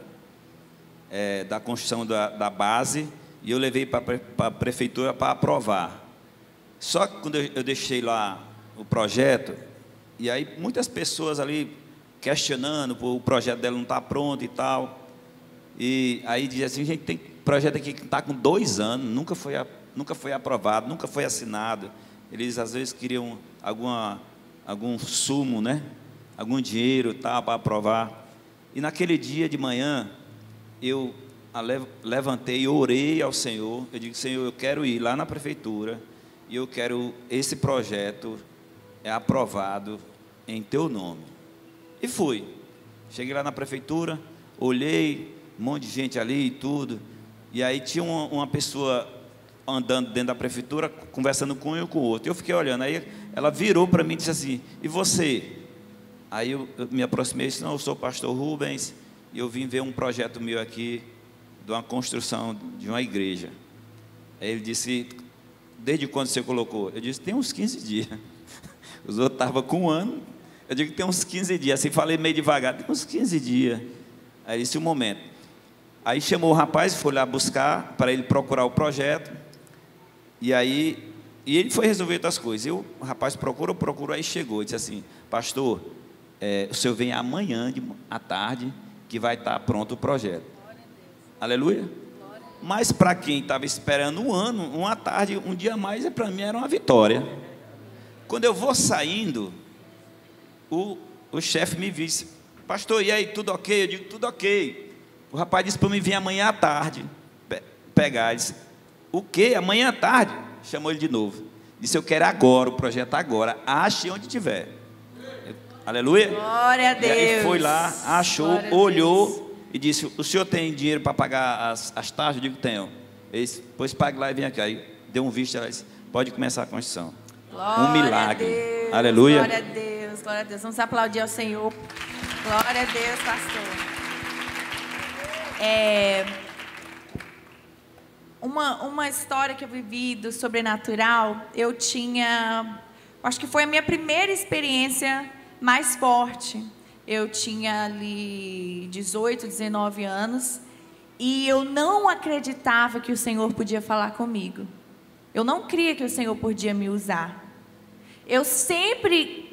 da construção da base, e eu levei para a prefeitura para aprovar. Só que quando eu deixei lá o projeto, e aí muitas pessoas ali questionando, o projeto dela não está pronto e tal, e aí dizia assim: gente, tem projeto aqui que está com 2 anos, nunca foi aprovado, nunca foi assinado. Eles às vezes queriam algum sumo, né? Algum dinheiro, tal, para aprovar. E naquele dia de manhã, eu levantei e orei ao Senhor. Eu digo: Senhor, eu quero ir lá na prefeitura e eu quero esse projeto aprovado em teu nome. E fui. Cheguei lá na prefeitura, olhei, um monte de gente ali e tudo. E aí tinha uma pessoa andando dentro da prefeitura, conversando com um e com o outro. Eu fiquei olhando. Aí ela virou para mim e disse assim: e você? Aí eu me aproximei e disse: não, eu sou o pastor Rubens, e eu vim ver um projeto meu aqui, de uma construção de uma igreja. Aí ele disse: desde quando você colocou? Eu disse: tem uns 15 dias. Os outros estavam com 1 ano. Eu digo: tem uns 15 dias. Assim, falei meio devagar: tem uns 15 dias. Aí ele disse: um momento. Aí chamou o rapaz, foi lá buscar, para ele procurar o projeto. E ele foi resolver outras coisas. O rapaz procurou, aí chegou. Disse assim: pastor, o senhor vem amanhã à tarde, que vai estar pronto o projeto. Aleluia. Mas para quem estava esperando 1 ano, uma tarde, um dia a mais, para mim era uma vitória. Quando eu vou saindo, o chefe me disse: pastor, e aí, tudo ok? Eu digo: tudo ok. O rapaz disse para mim vir amanhã à tarde pegar. Ele disse: o quê? Amanhã à tarde? Chamou ele de novo. Disse: eu quero agora, o projeto agora. Ache onde tiver. Aleluia. Glória a Deus. E aí foi lá, achou, glória, olhou e disse: o senhor tem dinheiro para pagar as taxas? Eu digo: tenho. Ele disse: pois pague lá e vem aqui. Aí deu um visto, ela disse: pode começar a construção. Glória um milagre. A Deus, aleluia. Glória a Deus, glória a Deus. Vamos aplaudir ao Senhor. Glória a Deus, pastor. Uma história que eu vivi do sobrenatural, acho que foi a minha primeira experiência mais forte. Eu tinha ali 18, 19 anos e eu não acreditava que o Senhor podia falar comigo. Eu não cria que o Senhor podia me usar. Eu sempre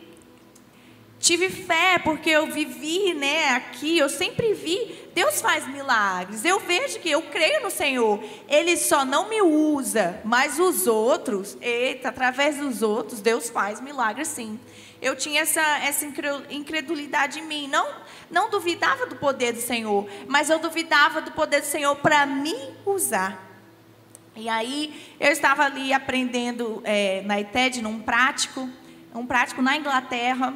tive fé, porque eu vivi, né, aqui, eu sempre vi, Deus faz milagres. Eu vejo que eu creio no Senhor. Ele só não me usa, mas os outros, através dos outros, Deus faz milagres sim. Eu tinha essa incredulidade em mim. Não duvidava do poder do Senhor, mas eu duvidava do poder do Senhor para me usar. E aí, eu estava ali aprendendo na ITED, um prático na Inglaterra.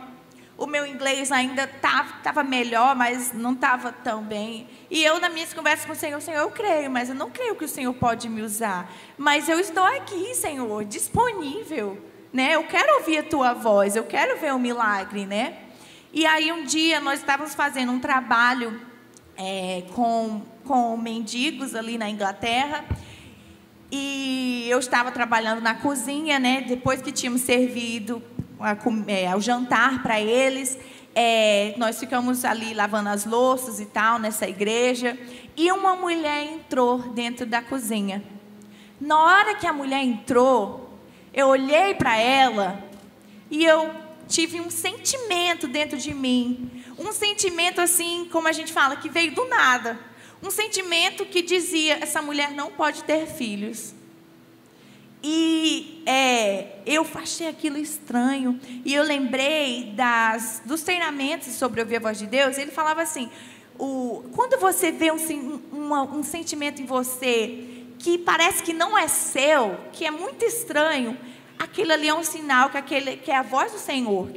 O meu inglês ainda estava melhor, mas não estava tão bem. E eu, nas minhas conversas com o Senhor, eu creio, mas eu não creio que o Senhor pode me usar. Mas eu estou aqui, Senhor, disponível, né? Eu quero ouvir a Tua voz, eu quero ver um milagre, né? E aí, um dia, nós estávamos fazendo um trabalho com mendigos ali na Inglaterra. E eu estava trabalhando na cozinha, né? Depois que tínhamos servido o jantar para eles, nós ficamos ali lavando as louças e tal, nessa igreja. E uma mulher entrou dentro da cozinha. Na hora que a mulher entrou, eu olhei para ela e eu tive um sentimento dentro de mim. Um sentimento assim, como a gente fala, que veio do nada. Um sentimento que dizia, essa mulher não pode ter filhos. E eu achei aquilo estranho. E eu lembrei dos treinamentos sobre ouvir a voz de Deus. Ele falava assim, quando você vê um sentimento em você que parece que não é seu, que é muito estranho, aquilo ali é um sinal que é a voz do Senhor,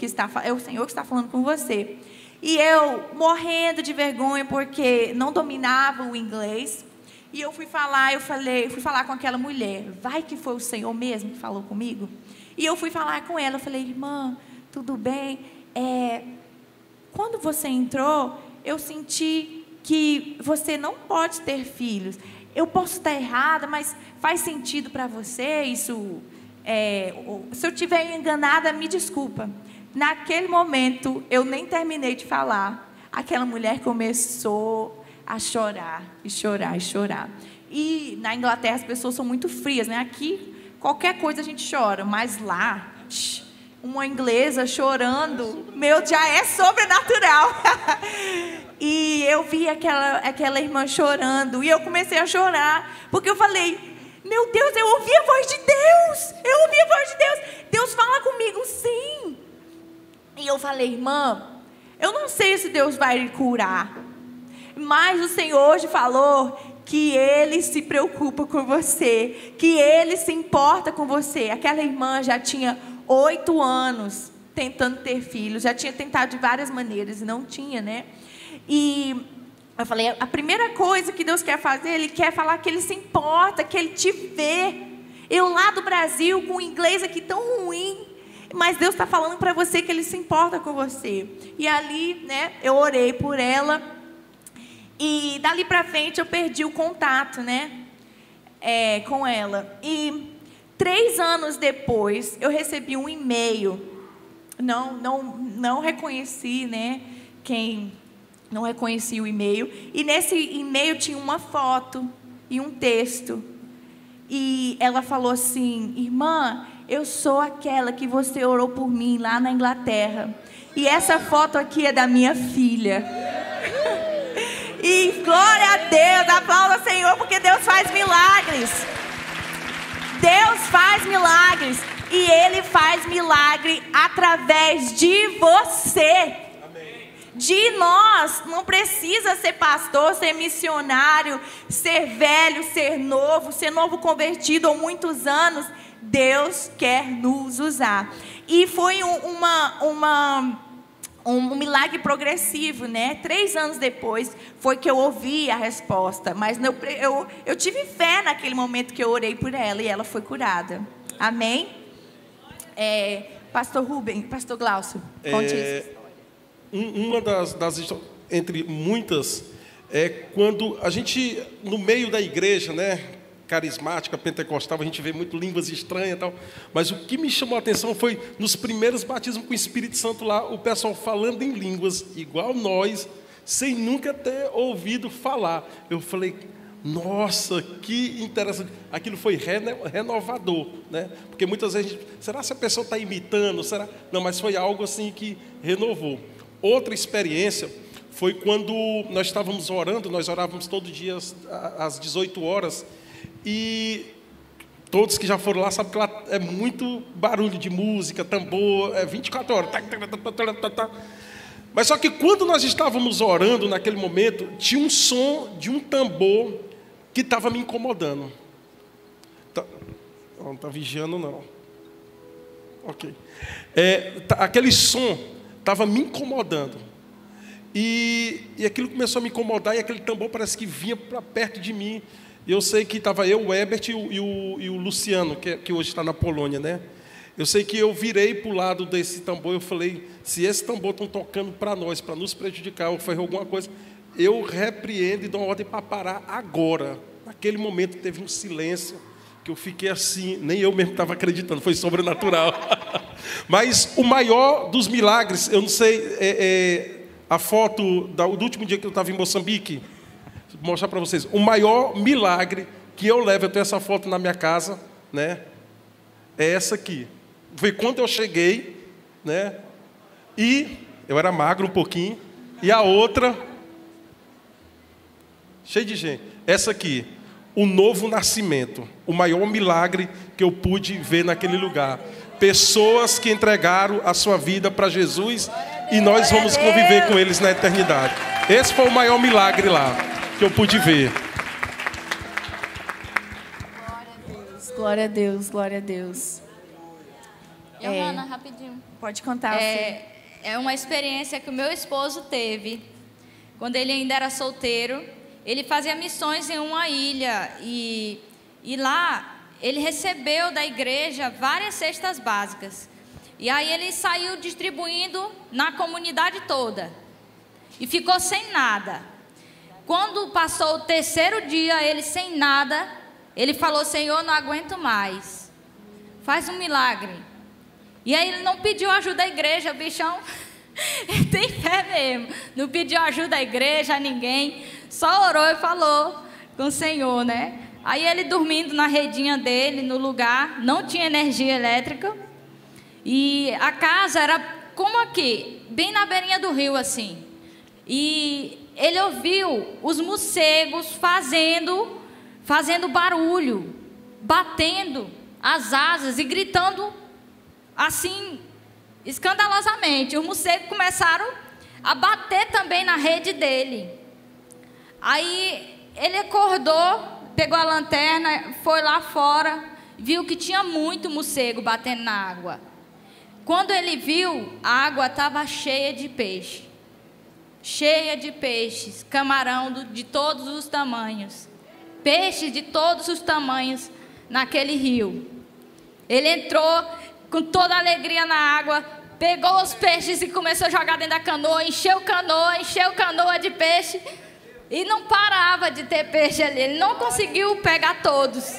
é o Senhor que está falando com você. E eu, morrendo de vergonha, porque não dominava o inglês, e eu fui falar com aquela mulher, vai que foi o Senhor mesmo que falou comigo? E eu fui falar com ela, eu falei, irmã, tudo bem? Quando você entrou, eu senti que você não pode ter filhos. Eu posso estar errada, mas faz sentido para você isso? Se eu estiver enganada, me desculpa. Naquele momento, eu nem terminei de falar. Aquela mulher começou a chorar, e chorar, e chorar. E na Inglaterra as pessoas são muito frias, né? Aqui, qualquer coisa a gente chora, mas lá, uma inglesa chorando, já é sobrenatural. E eu vi aquela irmã chorando, e eu comecei a chorar, porque eu falei, meu Deus, eu ouvi a voz de Deus, eu ouvi a voz de Deus, Deus fala comigo, sim. E eu falei, irmã, eu não sei se Deus vai lhe curar, mas o Senhor hoje falou que Ele se preocupa com você, que Ele se importa com você. Aquela irmã já tinha 8 anos tentando ter filhos, já tinha tentado de várias maneiras e não tinha, né? E eu falei, a primeira coisa que Deus quer fazer, Ele quer falar que Ele se importa, que Ele te vê. Eu lá do Brasil, com o inglês aqui tão ruim, mas Deus está falando para você que Ele se importa com você. E ali, né, eu orei por ela. E dali para frente eu perdi o contato, né, com ela. E 3 anos depois eu recebi um e-mail. Não reconheci, né, não reconheci o e-mail. E nesse e-mail tinha uma foto e um texto. E ela falou assim, irmã, eu sou aquela que você orou por mim lá na Inglaterra. E essa foto aqui é da minha filha. E glória a Deus, aplauda ao Senhor, porque Deus faz milagres. Deus faz milagres. E Ele faz milagre através de você. De nós. Não precisa ser pastor, ser missionário, ser velho, ser novo convertido ou muitos anos. Deus quer nos usar. E foi um milagre progressivo, né? 3 anos depois foi que eu ouvi a resposta. Mas eu tive fé naquele momento que eu orei por ela e ela foi curada. Amém? Pastor Rubem, Pastor Glaucio, conte isso. Uma das entre muitas, é quando a gente, no meio da igreja, né, carismática, pentecostal, a gente vê muito línguas estranhas e tal, mas o que me chamou a atenção foi, nos primeiros batismos com o Espírito Santo lá, o pessoal falando em línguas, igual nós, sem nunca ter ouvido falar. Eu falei, nossa, que interessante. Aquilo foi renovador, né? Porque muitas vezes, será que a pessoa está imitando? Será? Não, mas foi algo assim que renovou. Outra experiência foi quando nós estávamos orando, nós orávamos todo dia às 18 horas, e todos que já foram lá sabem que lá é muito barulho de música, tambor, 24 horas. Mas só que quando nós estávamos orando naquele momento, tinha um som de um tambor que estava me incomodando. Não está vigiando, não. Ok. Aquele som estava me incomodando. E aquilo começou a me incomodar, e aquele tambor parece que vinha para perto de mim. Eu sei que estava eu, o Herbert e o Luciano, que hoje está na Polônia, né? Eu sei que eu virei para o lado desse tambor, eu falei, se esse tambor estão tocando para nós, para nos prejudicar, ou fazer alguma coisa, eu repreendo e dou uma ordem para parar agora. Naquele momento teve um silêncio, que eu fiquei assim, nem eu mesmo estava acreditando, foi sobrenatural. Mas o maior dos milagres, eu não sei, a foto do último dia que eu estava em Moçambique, vou mostrar para vocês, o maior milagre que eu levo, eu tenho essa foto na minha casa, né? É essa aqui. Foi quando eu cheguei, né? E eu era magro um pouquinho, e a outra, cheio de gente. Essa aqui, o novo nascimento, o maior milagre que eu pude ver naquele lugar. Pessoas que entregaram a sua vida para Jesus e nós vamos conviver com eles na eternidade. Esse foi o maior milagre lá que eu pude ver. Glória a Deus, glória a Deus. Johanna, rapidinho. Pode contar. É uma experiência que o meu esposo teve. Quando ele ainda era solteiro, ele fazia missões em uma ilha. E lá, ele recebeu da igreja várias cestas básicas. E aí ele saiu distribuindo na comunidade toda. E ficou sem nada. Quando passou o 3º dia, ele sem nada, ele falou, Senhor, não aguento mais. Faz um milagre. E aí ele não pediu ajuda da igreja, o bichão tem fé mesmo. Não pediu ajuda da igreja a ninguém. Só orou e falou com o Senhor, né? Aí ele dormindo na redinha dele, no lugar, não tinha energia elétrica. E a casa era como aqui, bem na beirinha do rio, assim. E ele ouviu os morcegos fazendo barulho, batendo as asas e gritando assim, escandalosamente. Os morcegos começaram a bater também na rede dele. Aí ele acordou, pegou a lanterna, foi lá fora, viu que tinha muito morcego batendo na água. Quando ele viu, a água estava cheia de peixe. Cheia de peixes, camarão de todos os tamanhos. Peixes de todos os tamanhos naquele rio. Ele entrou com toda a alegria na água, pegou os peixes e começou a jogar dentro da canoa, encheu canoa de peixe e não parava de ter peixe ali. Ele não conseguiu pegar todos.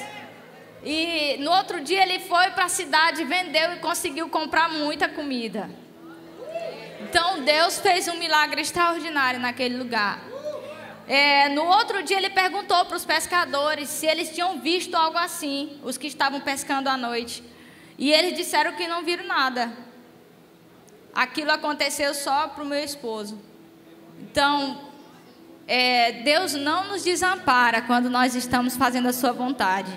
E no outro dia ele foi para a cidade, vendeu e conseguiu comprar muita comida. Então Deus fez um milagre extraordinário naquele lugar. No outro dia ele perguntou para os pescadores se eles tinham visto algo assim, os que estavam pescando à noite. E eles disseram que não viram nada. Aquilo aconteceu só para o meu esposo. Então, Deus não nos desampara quando nós estamos fazendo a sua vontade.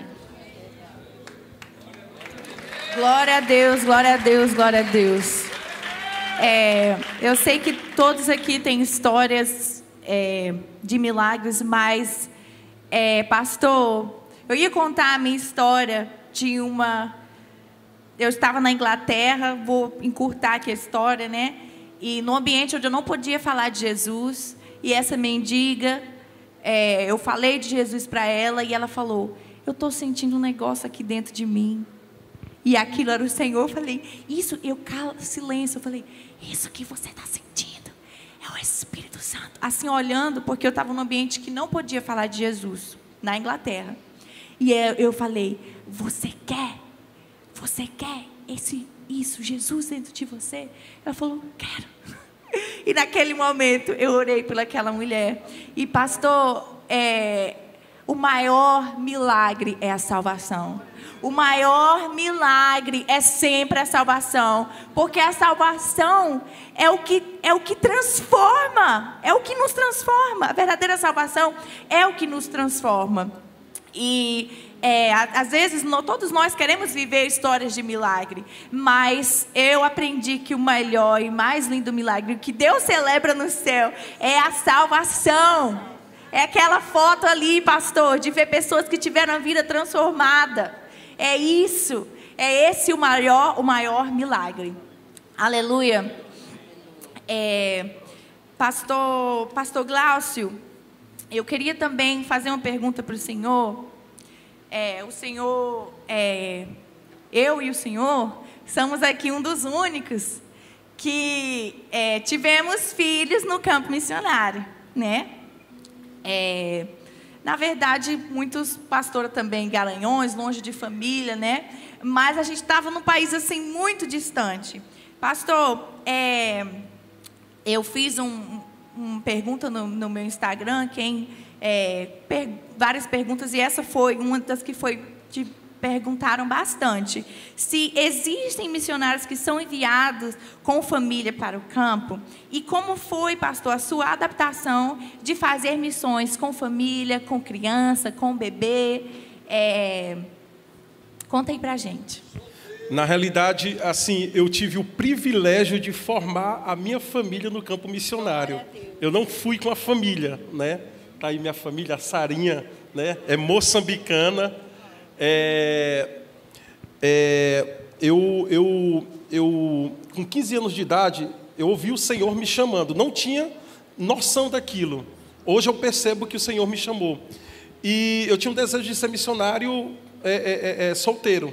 Glória a Deus, glória a Deus, glória a Deus. Eu sei que todos aqui têm histórias de milagres, mas, pastor, eu ia contar a minha história de eu estava na Inglaterra, vou encurtar aqui a história, né? E no ambiente onde eu não podia falar de Jesus, e essa mendiga, eu falei de Jesus para ela, e ela falou, eu estou sentindo um negócio aqui dentro de mim. E aquilo era o Senhor. Eu falei, silêncio. Eu falei, isso que você está sentindo é é o Espírito Santo. Assim, olhando, porque eu estava num ambiente que não podia falar de Jesus, na Inglaterra. E eu falei, você quer isso, Jesus dentro de você? Ela falou, quero. E naquele momento, eu orei pelaquela mulher. E pastor, o maior milagre é a salvação. O maior milagre é sempre a salvação, porque a salvação é o que transforma, é o que nos transforma. A verdadeira salvação é o que nos transforma. E às vezes todos nós queremos viver histórias de milagre, mas eu aprendi que o melhor e mais lindo milagre, o que Deus celebra no céu, é a salvação. É aquela foto ali, pastor, de ver pessoas que tiveram a vida transformada. É isso, é esse o maior milagre. Aleluia. Pastor Glaucio, eu queria também fazer uma pergunta para o Senhor. Eu e o Senhor somos aqui um dos únicos que tivemos filhos no campo missionário, né? Na verdade, muitos pastores também, Garanhões, longe de família, né? Mas a gente estava num país assim muito distante. Pastor, eu fiz uma pergunta no meu Instagram, várias perguntas, e essa foi uma das que te perguntaram bastante. Se existem missionários que são enviados com família para o campo, e como foi, pastor, a sua adaptação de fazer missões com família, com criança, com bebê? Conta aí pra gente. Na realidade, assim, eu tive o privilégio de formar a minha família no campo missionário. Eu não fui com a família, né? Tá aí minha família, a Sarinha, né? É moçambicana. Com 15 anos de idade, eu ouvi o Senhor me chamando. Não tinha noção daquilo. Hoje eu percebo que o Senhor me chamou. E eu tinha um desejo de ser missionário solteiro.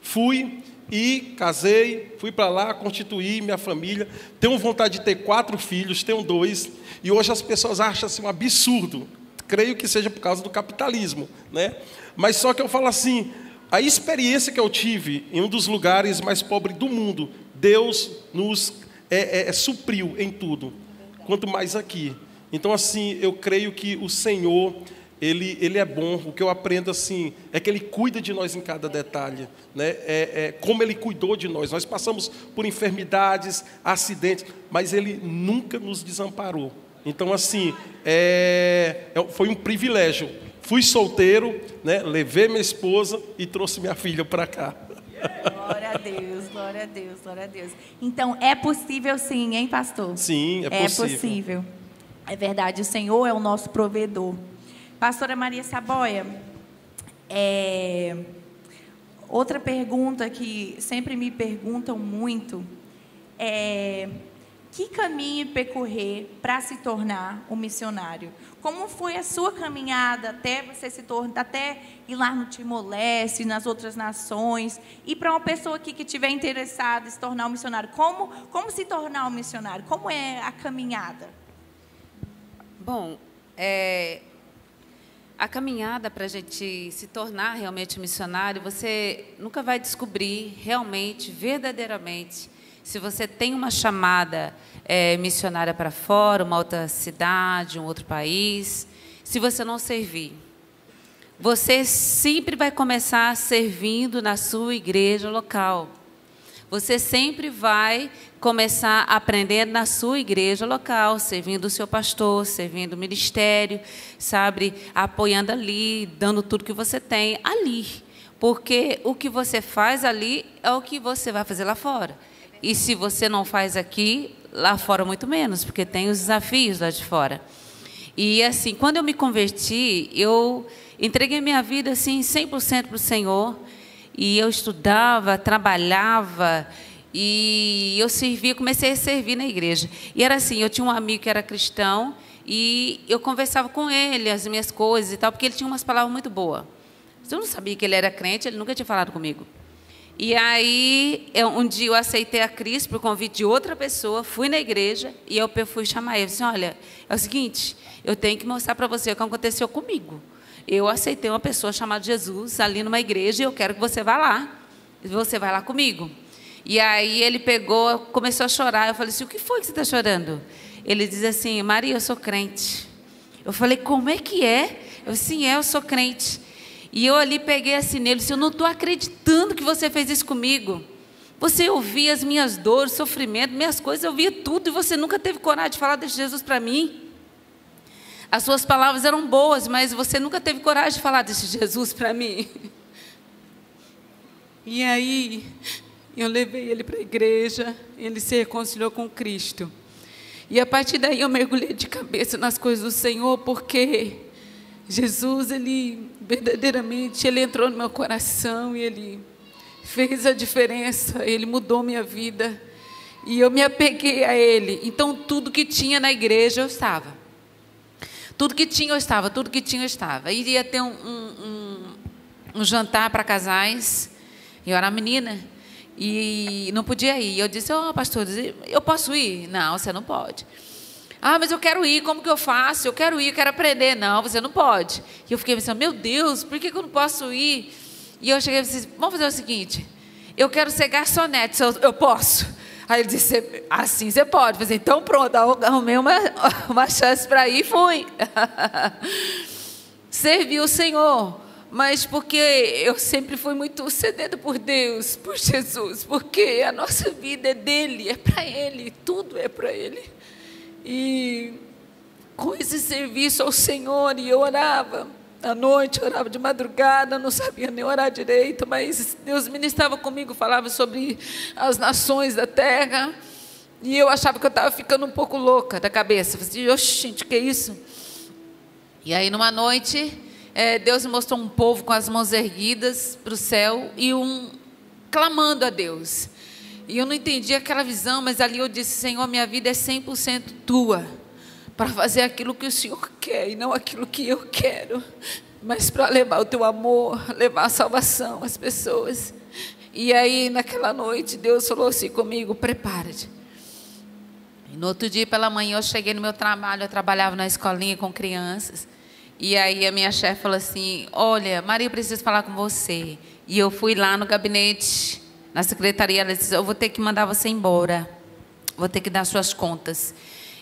Fui e casei, fui para lá, constituí minha família. Tenho vontade de ter 4 filhos, tenho 2. E hoje as pessoas acham assim, um absurdo. Creio que seja por causa do capitalismo, né? Mas só que eu falo assim, a experiência que eu tive em um dos lugares mais pobres do mundo, Deus nos supriu em tudo, quanto mais aqui. Então, assim, eu creio que o Senhor, Ele é bom. O que eu aprendo, assim, é que Ele cuida de nós em cada detalhe, né? Como Ele cuidou de nós. Nós passamos por enfermidades, acidentes, mas Ele nunca nos desamparou. Então, assim, foi um privilégio. Fui solteiro, né? Levei minha esposa e trouxe minha filha para cá. Glória a Deus, glória a Deus, glória a Deus. Então, é possível sim, hein, pastor? Sim, é possível. É possível. É verdade, o Senhor é o nosso provedor. Pastora Maria Saboia, outra pergunta que sempre me perguntam muito é: que caminho percorrer para se tornar um missionário? Como foi a sua caminhada até você até ir lá no Timor-Leste, nas outras nações? E para uma pessoa aqui que estiver interessada em se tornar um missionário, como se tornar um missionário? Como é a caminhada? Bom, a caminhada para a gente se tornar realmente missionário, você nunca vai descobrir realmente, verdadeiramente, se você tem uma chamada missionária para fora, uma outra cidade, um outro país, se você não servir. Você sempre vai começar servindo na sua igreja local. Você sempre vai começar aprendendo na sua igreja local, servindo o seu pastor, servindo o ministério, sabe, apoiando ali, dando tudo que você tem ali. Porque o que você faz ali é o que você vai fazer lá fora. E se você não faz aqui, lá fora muito menos, porque tem os desafios lá de fora. E assim, quando eu me converti, eu entreguei minha vida assim 100% para o Senhor. E eu estudava, trabalhava e eu servia, comecei a servir na igreja. E era assim, eu tinha um amigo que era cristão e eu conversava com ele as minhas coisas e tal, porque ele tinha umas palavras muito boas. Eu não sabia que ele era crente, ele nunca tinha falado comigo. E aí, um dia eu aceitei a Cristo por convite de outra pessoa, fui na igreja e eu fui chamar ele. Eu disse, olha, é o seguinte, eu tenho que mostrar para você o que aconteceu comigo. Eu aceitei uma pessoa chamada Jesus ali numa igreja e eu quero que você vá lá. Você vai lá comigo. E aí ele pegou, começou a chorar. Eu falei assim, o que foi que você está chorando? Ele diz assim, Maria, eu sou crente. Eu falei, como é que é? Eu disse, sim, eu sou crente. E eu ali peguei assim nele, disse, eu não estou acreditando que você fez isso comigo. Você ouvia as minhas dores, sofrimento, minhas coisas, eu via tudo, e você nunca teve coragem de falar desse Jesus para mim. As suas palavras eram boas, mas você nunca teve coragem de falar desse Jesus para mim. E aí, eu levei ele para a igreja, ele se reconciliou com Cristo. E a partir daí eu mergulhei de cabeça nas coisas do Senhor, porque Jesus, ele verdadeiramente, ele entrou no meu coração e ele fez a diferença, ele mudou minha vida. E eu me apeguei a ele. Então, tudo que tinha na igreja, eu estava. Tudo que tinha, eu estava. Tudo que tinha, eu estava. Iria ter um jantar para casais. Eu era menina e não podia ir. Eu disse, pastor, eu posso ir? Não, você não pode. Mas eu quero ir, como que eu faço? Eu quero ir, eu quero aprender. Não, você não pode. E eu fiquei pensando, meu Deus, por que eu não posso ir? E eu cheguei e disse, vamos fazer o seguinte, eu quero ser garçonete, eu posso? Aí ele disse, assim você pode. Eu falei, então pronto, arrumei uma chance para ir e fui. Servi o Senhor. Mas porque eu sempre fui muito sedenta por Deus, por Jesus, porque a nossa vida é dele, é para ele, tudo é para ele. E com esse serviço ao Senhor, e eu orava à noite, orava de madrugada, não sabia nem orar direito, mas Deus ministrava comigo, falava sobre as nações da terra, e eu achava que eu estava ficando um pouco louca da cabeça. Eu falei, oxe, gente, que isso? E aí, numa noite, Deus me mostrou um povo com as mãos erguidas para o céu e clamando a Deus. E eu não entendi aquela visão, mas ali eu disse, Senhor, minha vida é 100% tua, para fazer aquilo que o Senhor quer e não aquilo que eu quero, mas para levar o teu amor, levar a salvação às pessoas. E aí, naquela noite, Deus falou assim comigo, prepara-te. E no outro dia, pela manhã, eu cheguei no meu trabalho, eu trabalhava na escolinha com crianças. E aí a minha chefe falou assim, olha, Maria, eu preciso falar com você. E eu fui lá no gabinete, na secretaria, ela disse, eu vou ter que mandar você embora, vou ter que dar suas contas.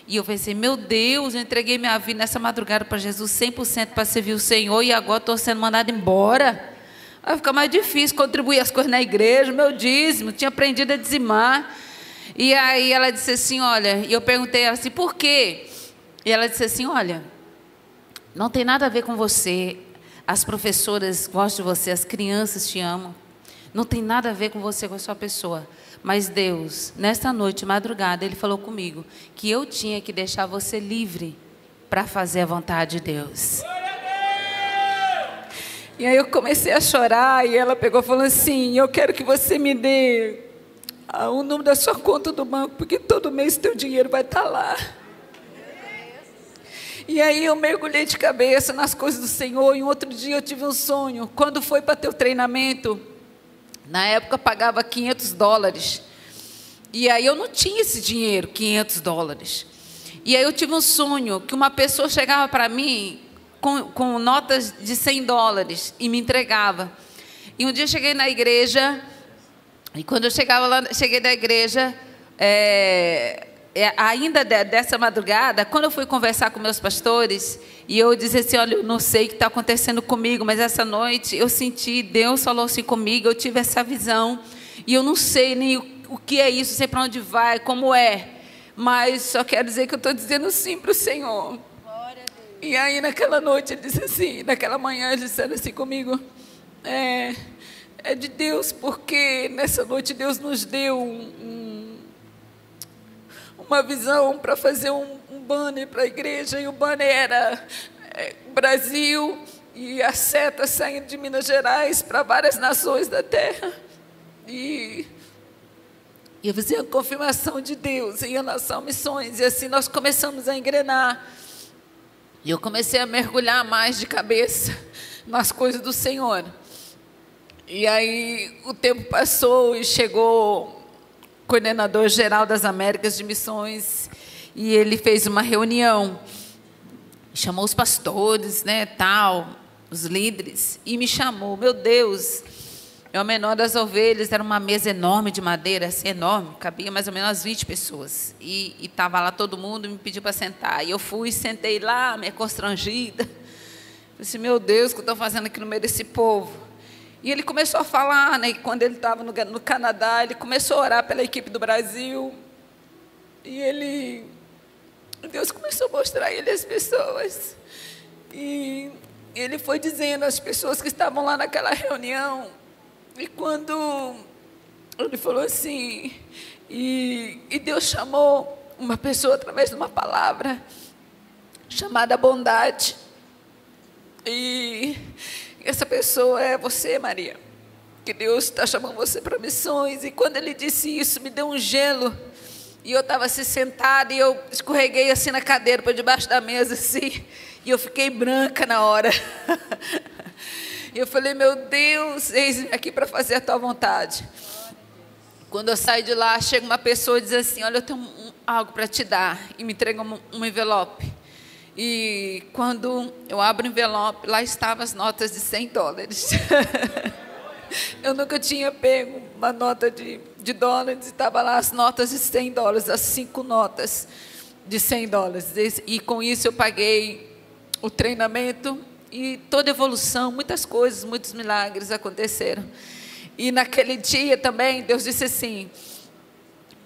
E eu pensei, meu Deus, eu entreguei minha vida nessa madrugada para Jesus 100% para servir o Senhor e agora estou sendo mandada embora. Vai ficar mais difícil contribuir as coisas na igreja, meu dízimo, tinha aprendido a dizimar. E aí ela disse assim, olha, e eu perguntei ela assim, por quê? E ela disse assim, olha, não tem nada a ver com você, as professoras gostam de você, as crianças te amam, não tem nada a ver com você, com a sua pessoa, mas Deus, nesta noite, madrugada, Ele falou comigo, que eu tinha que deixar você livre para fazer a vontade de Deus. E aí eu comecei a chorar, e ela pegou e falou assim, eu quero que você me dê o número da sua conta do banco, porque todo mês teu dinheiro vai estar lá. E aí eu mergulhei de cabeça nas coisas do Senhor. E um outro dia eu tive um sonho. Quando foi para ter o treinamento, na época eu pagava $500. E aí eu não tinha esse dinheiro, $500. E aí eu tive um sonho que uma pessoa chegava para mim com notas de $100 e me entregava. E um dia eu cheguei na igreja, e quando eu chegava lá, cheguei da igreja, ainda dessa madrugada, quando eu fui conversar com meus pastores, e eu disse assim, olha, eu não sei o que está acontecendo comigo, mas essa noite eu senti, Deus falou assim comigo, eu tive essa visão, e eu não sei nem o que é isso, não sei para onde vai, como é, mas só quero dizer que eu estou dizendo sim para o Senhor. E aí naquela noite ele disse assim, naquela manhã ele disse assim comigo, é de Deus, porque nessa noite Deus nos deu uma visão para fazer um banner para a igreja, e o banner era Brasil, e a seta saindo de Minas Gerais para várias nações da terra. E eu fiz a confirmação de Deus em relação a missões, e assim nós começamos a engrenar. E eu comecei a mergulhar mais de cabeça nas coisas do Senhor. E aí o tempo passou e chegou o coordenador geral das Américas de Missões e ele fez uma reunião, chamou os pastores, né, tal, os líderes, e me chamou. Meu Deus, eu, a menor das ovelhas, era uma mesa enorme de madeira, assim, enorme, cabia mais ou menos umas 20 pessoas. E estava lá todo mundo e me pediu para sentar. E eu fui, sentei lá, meio constrangida. Falei assim, meu Deus, o que eu estou fazendo aqui no meio desse povo? E ele começou a falar, né, que quando ele estava no Canadá, ele começou a orar pela equipe do Brasil. E Deus começou a mostrar a ele as pessoas. E ele foi dizendo às pessoas que estavam lá naquela reunião. E quando ele falou assim, e Deus chamou uma pessoa através de uma palavra chamada bondade. E essa pessoa é você, Maria, que Deus está chamando você para missões. E quando ele disse isso, me deu um gelo. E eu estava assim sentada e eu escorreguei assim na cadeira para debaixo da mesa assim, e eu fiquei branca na hora. E eu falei, meu Deus, eis-me aqui para fazer a tua vontade. Quando eu saio de lá, chega uma pessoa e diz assim, olha, eu tenho algo para te dar, e me entrega um envelope. E quando eu abro o envelope, lá estavam as notas de $100. Eu nunca tinha pego uma nota de dólares, e estava lá as notas de $100, as 5 notas de $100. E com isso eu paguei o treinamento e toda evolução, muitas coisas, muitos milagres aconteceram. E naquele dia também, Deus disse assim,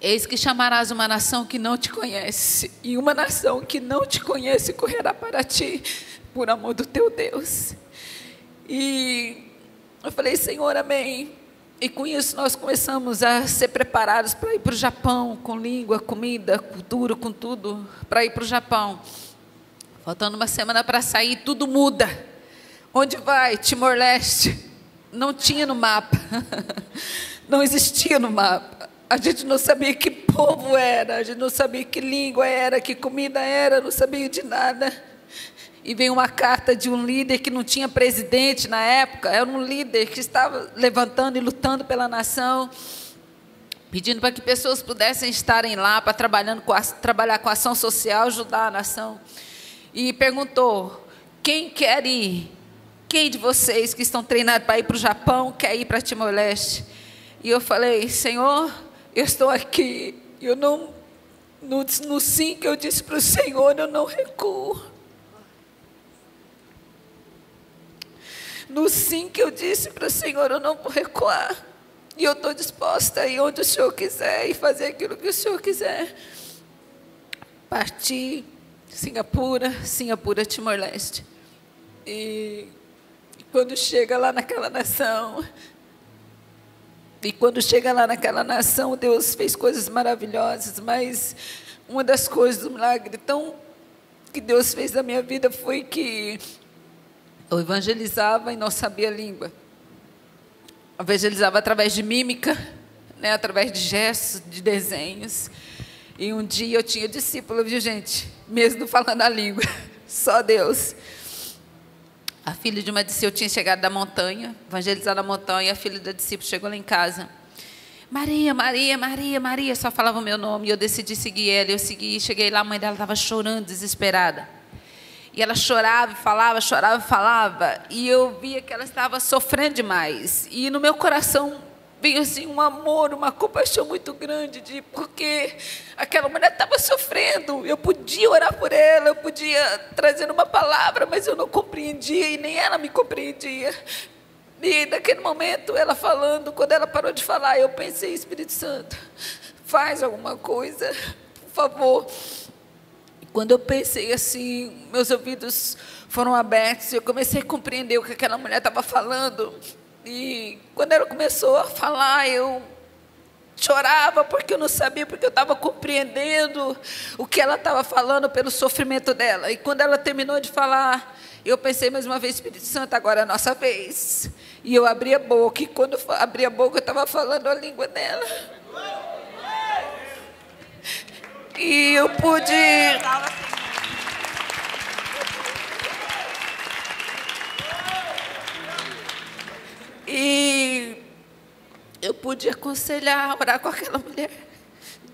eis que chamarás uma nação que não te conhece, e uma nação que não te conhece correrá para ti, por amor do teu Deus. E eu falei, Senhor, amém. E com isso nós começamos a ser preparados para ir para o Japão, com língua, comida, cultura, com tudo, para ir para o Japão. Faltando uma semana para sair, tudo muda. Onde vai? Timor-Leste. Não tinha no mapa. Não existia no mapa. A gente não sabia que povo era, a gente não sabia que língua era, que comida era, não sabia de nada. E veio uma carta de um líder que não tinha presidente na época, era um líder que estava levantando e lutando pela nação, pedindo para que pessoas pudessem estarem lá para trabalhar com ação social, ajudar a nação. E perguntou, quem quer ir? Quem de vocês que estão treinados para ir para o Japão quer ir para Timor-Leste? E eu falei, Senhor, eu estou aqui. Eu não, no sim que eu disse para o Senhor, eu não recuo. No sim que eu disse para o Senhor, eu não vou recuar. E eu estou disposta a ir onde o Senhor quiser e fazer aquilo que o Senhor quiser. Parti, Singapura, Timor-Leste. E quando chega lá naquela nação, Deus fez coisas maravilhosas, mas uma das coisas do milagre que Deus fez na minha vida foi que eu evangelizava e não sabia a língua. Eu evangelizava através de mímica, né, através de gestos, de desenhos. E um dia eu tinha discípulo, viu, gente? Mesmo falando a língua, só Deus. A filha de uma discípula, eu tinha chegado da montanha, evangelizado na montanha, e a filha da discípula chegou lá em casa. Maria, Maria, Maria, Maria, só falava o meu nome, e eu decidi seguir ela. Eu segui, cheguei lá, a mãe dela estava chorando, desesperada. E ela chorava e falava, e eu via que ela estava sofrendo demais. E no meu coração veio assim um amor, uma compaixão muito grande, porque aquela mulher estava sofrendo. Eu podia orar por ela, eu podia trazer uma palavra, mas eu não compreendia, e nem ela me compreendia. E naquele momento, ela falando, quando ela parou de falar, eu pensei, Espírito Santo, faz alguma coisa, por favor. Quando eu pensei assim, meus ouvidos foram abertos, eu comecei a compreender o que aquela mulher estava falando. E quando ela começou a falar, eu chorava porque eu não sabia, porque eu estava compreendendo o que ela estava falando pelo sofrimento dela. E quando ela terminou de falar, eu pensei mais uma vez, Espírito Santo, agora é a nossa vez. E eu abri a boca, e quando eu abri a boca, eu estava falando a língua dela. E eu pude... E eu pude aconselhar, orar com aquela mulher,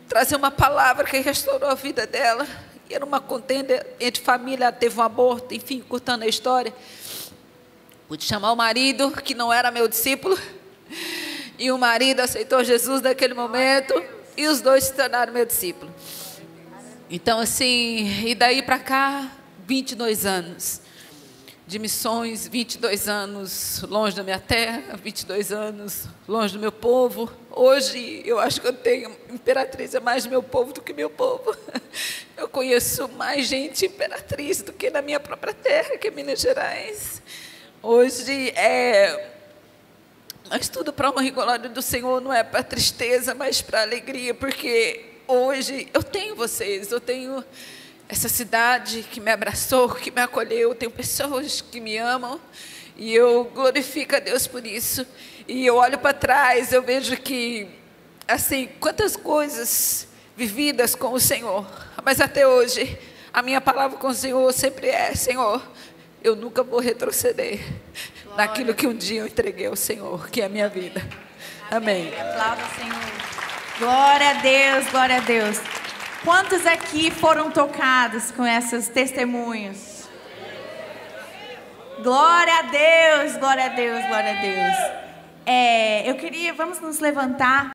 trazer uma palavra que restaurou a vida dela. E era uma contenda entre família, ela teve um aborto, enfim, curtando a história. Pude chamar o marido, que não era meu discípulo, e o marido aceitou Jesus naquele momento, e os dois se tornaram meu discípulo. Então, assim, e daí para cá, 22 anos de missões, 22 anos longe da minha terra, 22 anos longe do meu povo. Hoje, eu acho que eu tenho, Imperatriz é mais meu povo do que meu povo. Eu conheço mais gente Imperatriz do que na minha própria terra, que é Minas Gerais. Hoje, mas tudo para a honra e glória do Senhor, não é para tristeza, mas para alegria, porque hoje eu tenho vocês, eu tenho essa cidade que me abraçou, que me acolheu, tenho pessoas que me amam, e eu glorifico a Deus por isso. E eu olho para trás, eu vejo que, assim, quantas coisas vividas com o Senhor, mas até hoje, a minha palavra com o Senhor sempre é: Senhor, eu nunca vou retroceder naquilo que um dia eu entreguei ao Senhor, que é a minha vida. Amém. Aplauda o Senhor. Glória a Deus, glória a Deus. Quantos aqui foram tocados com esses testemunhos? Glória a Deus, glória a Deus, glória a Deus. Eu queria, vamos nos levantar.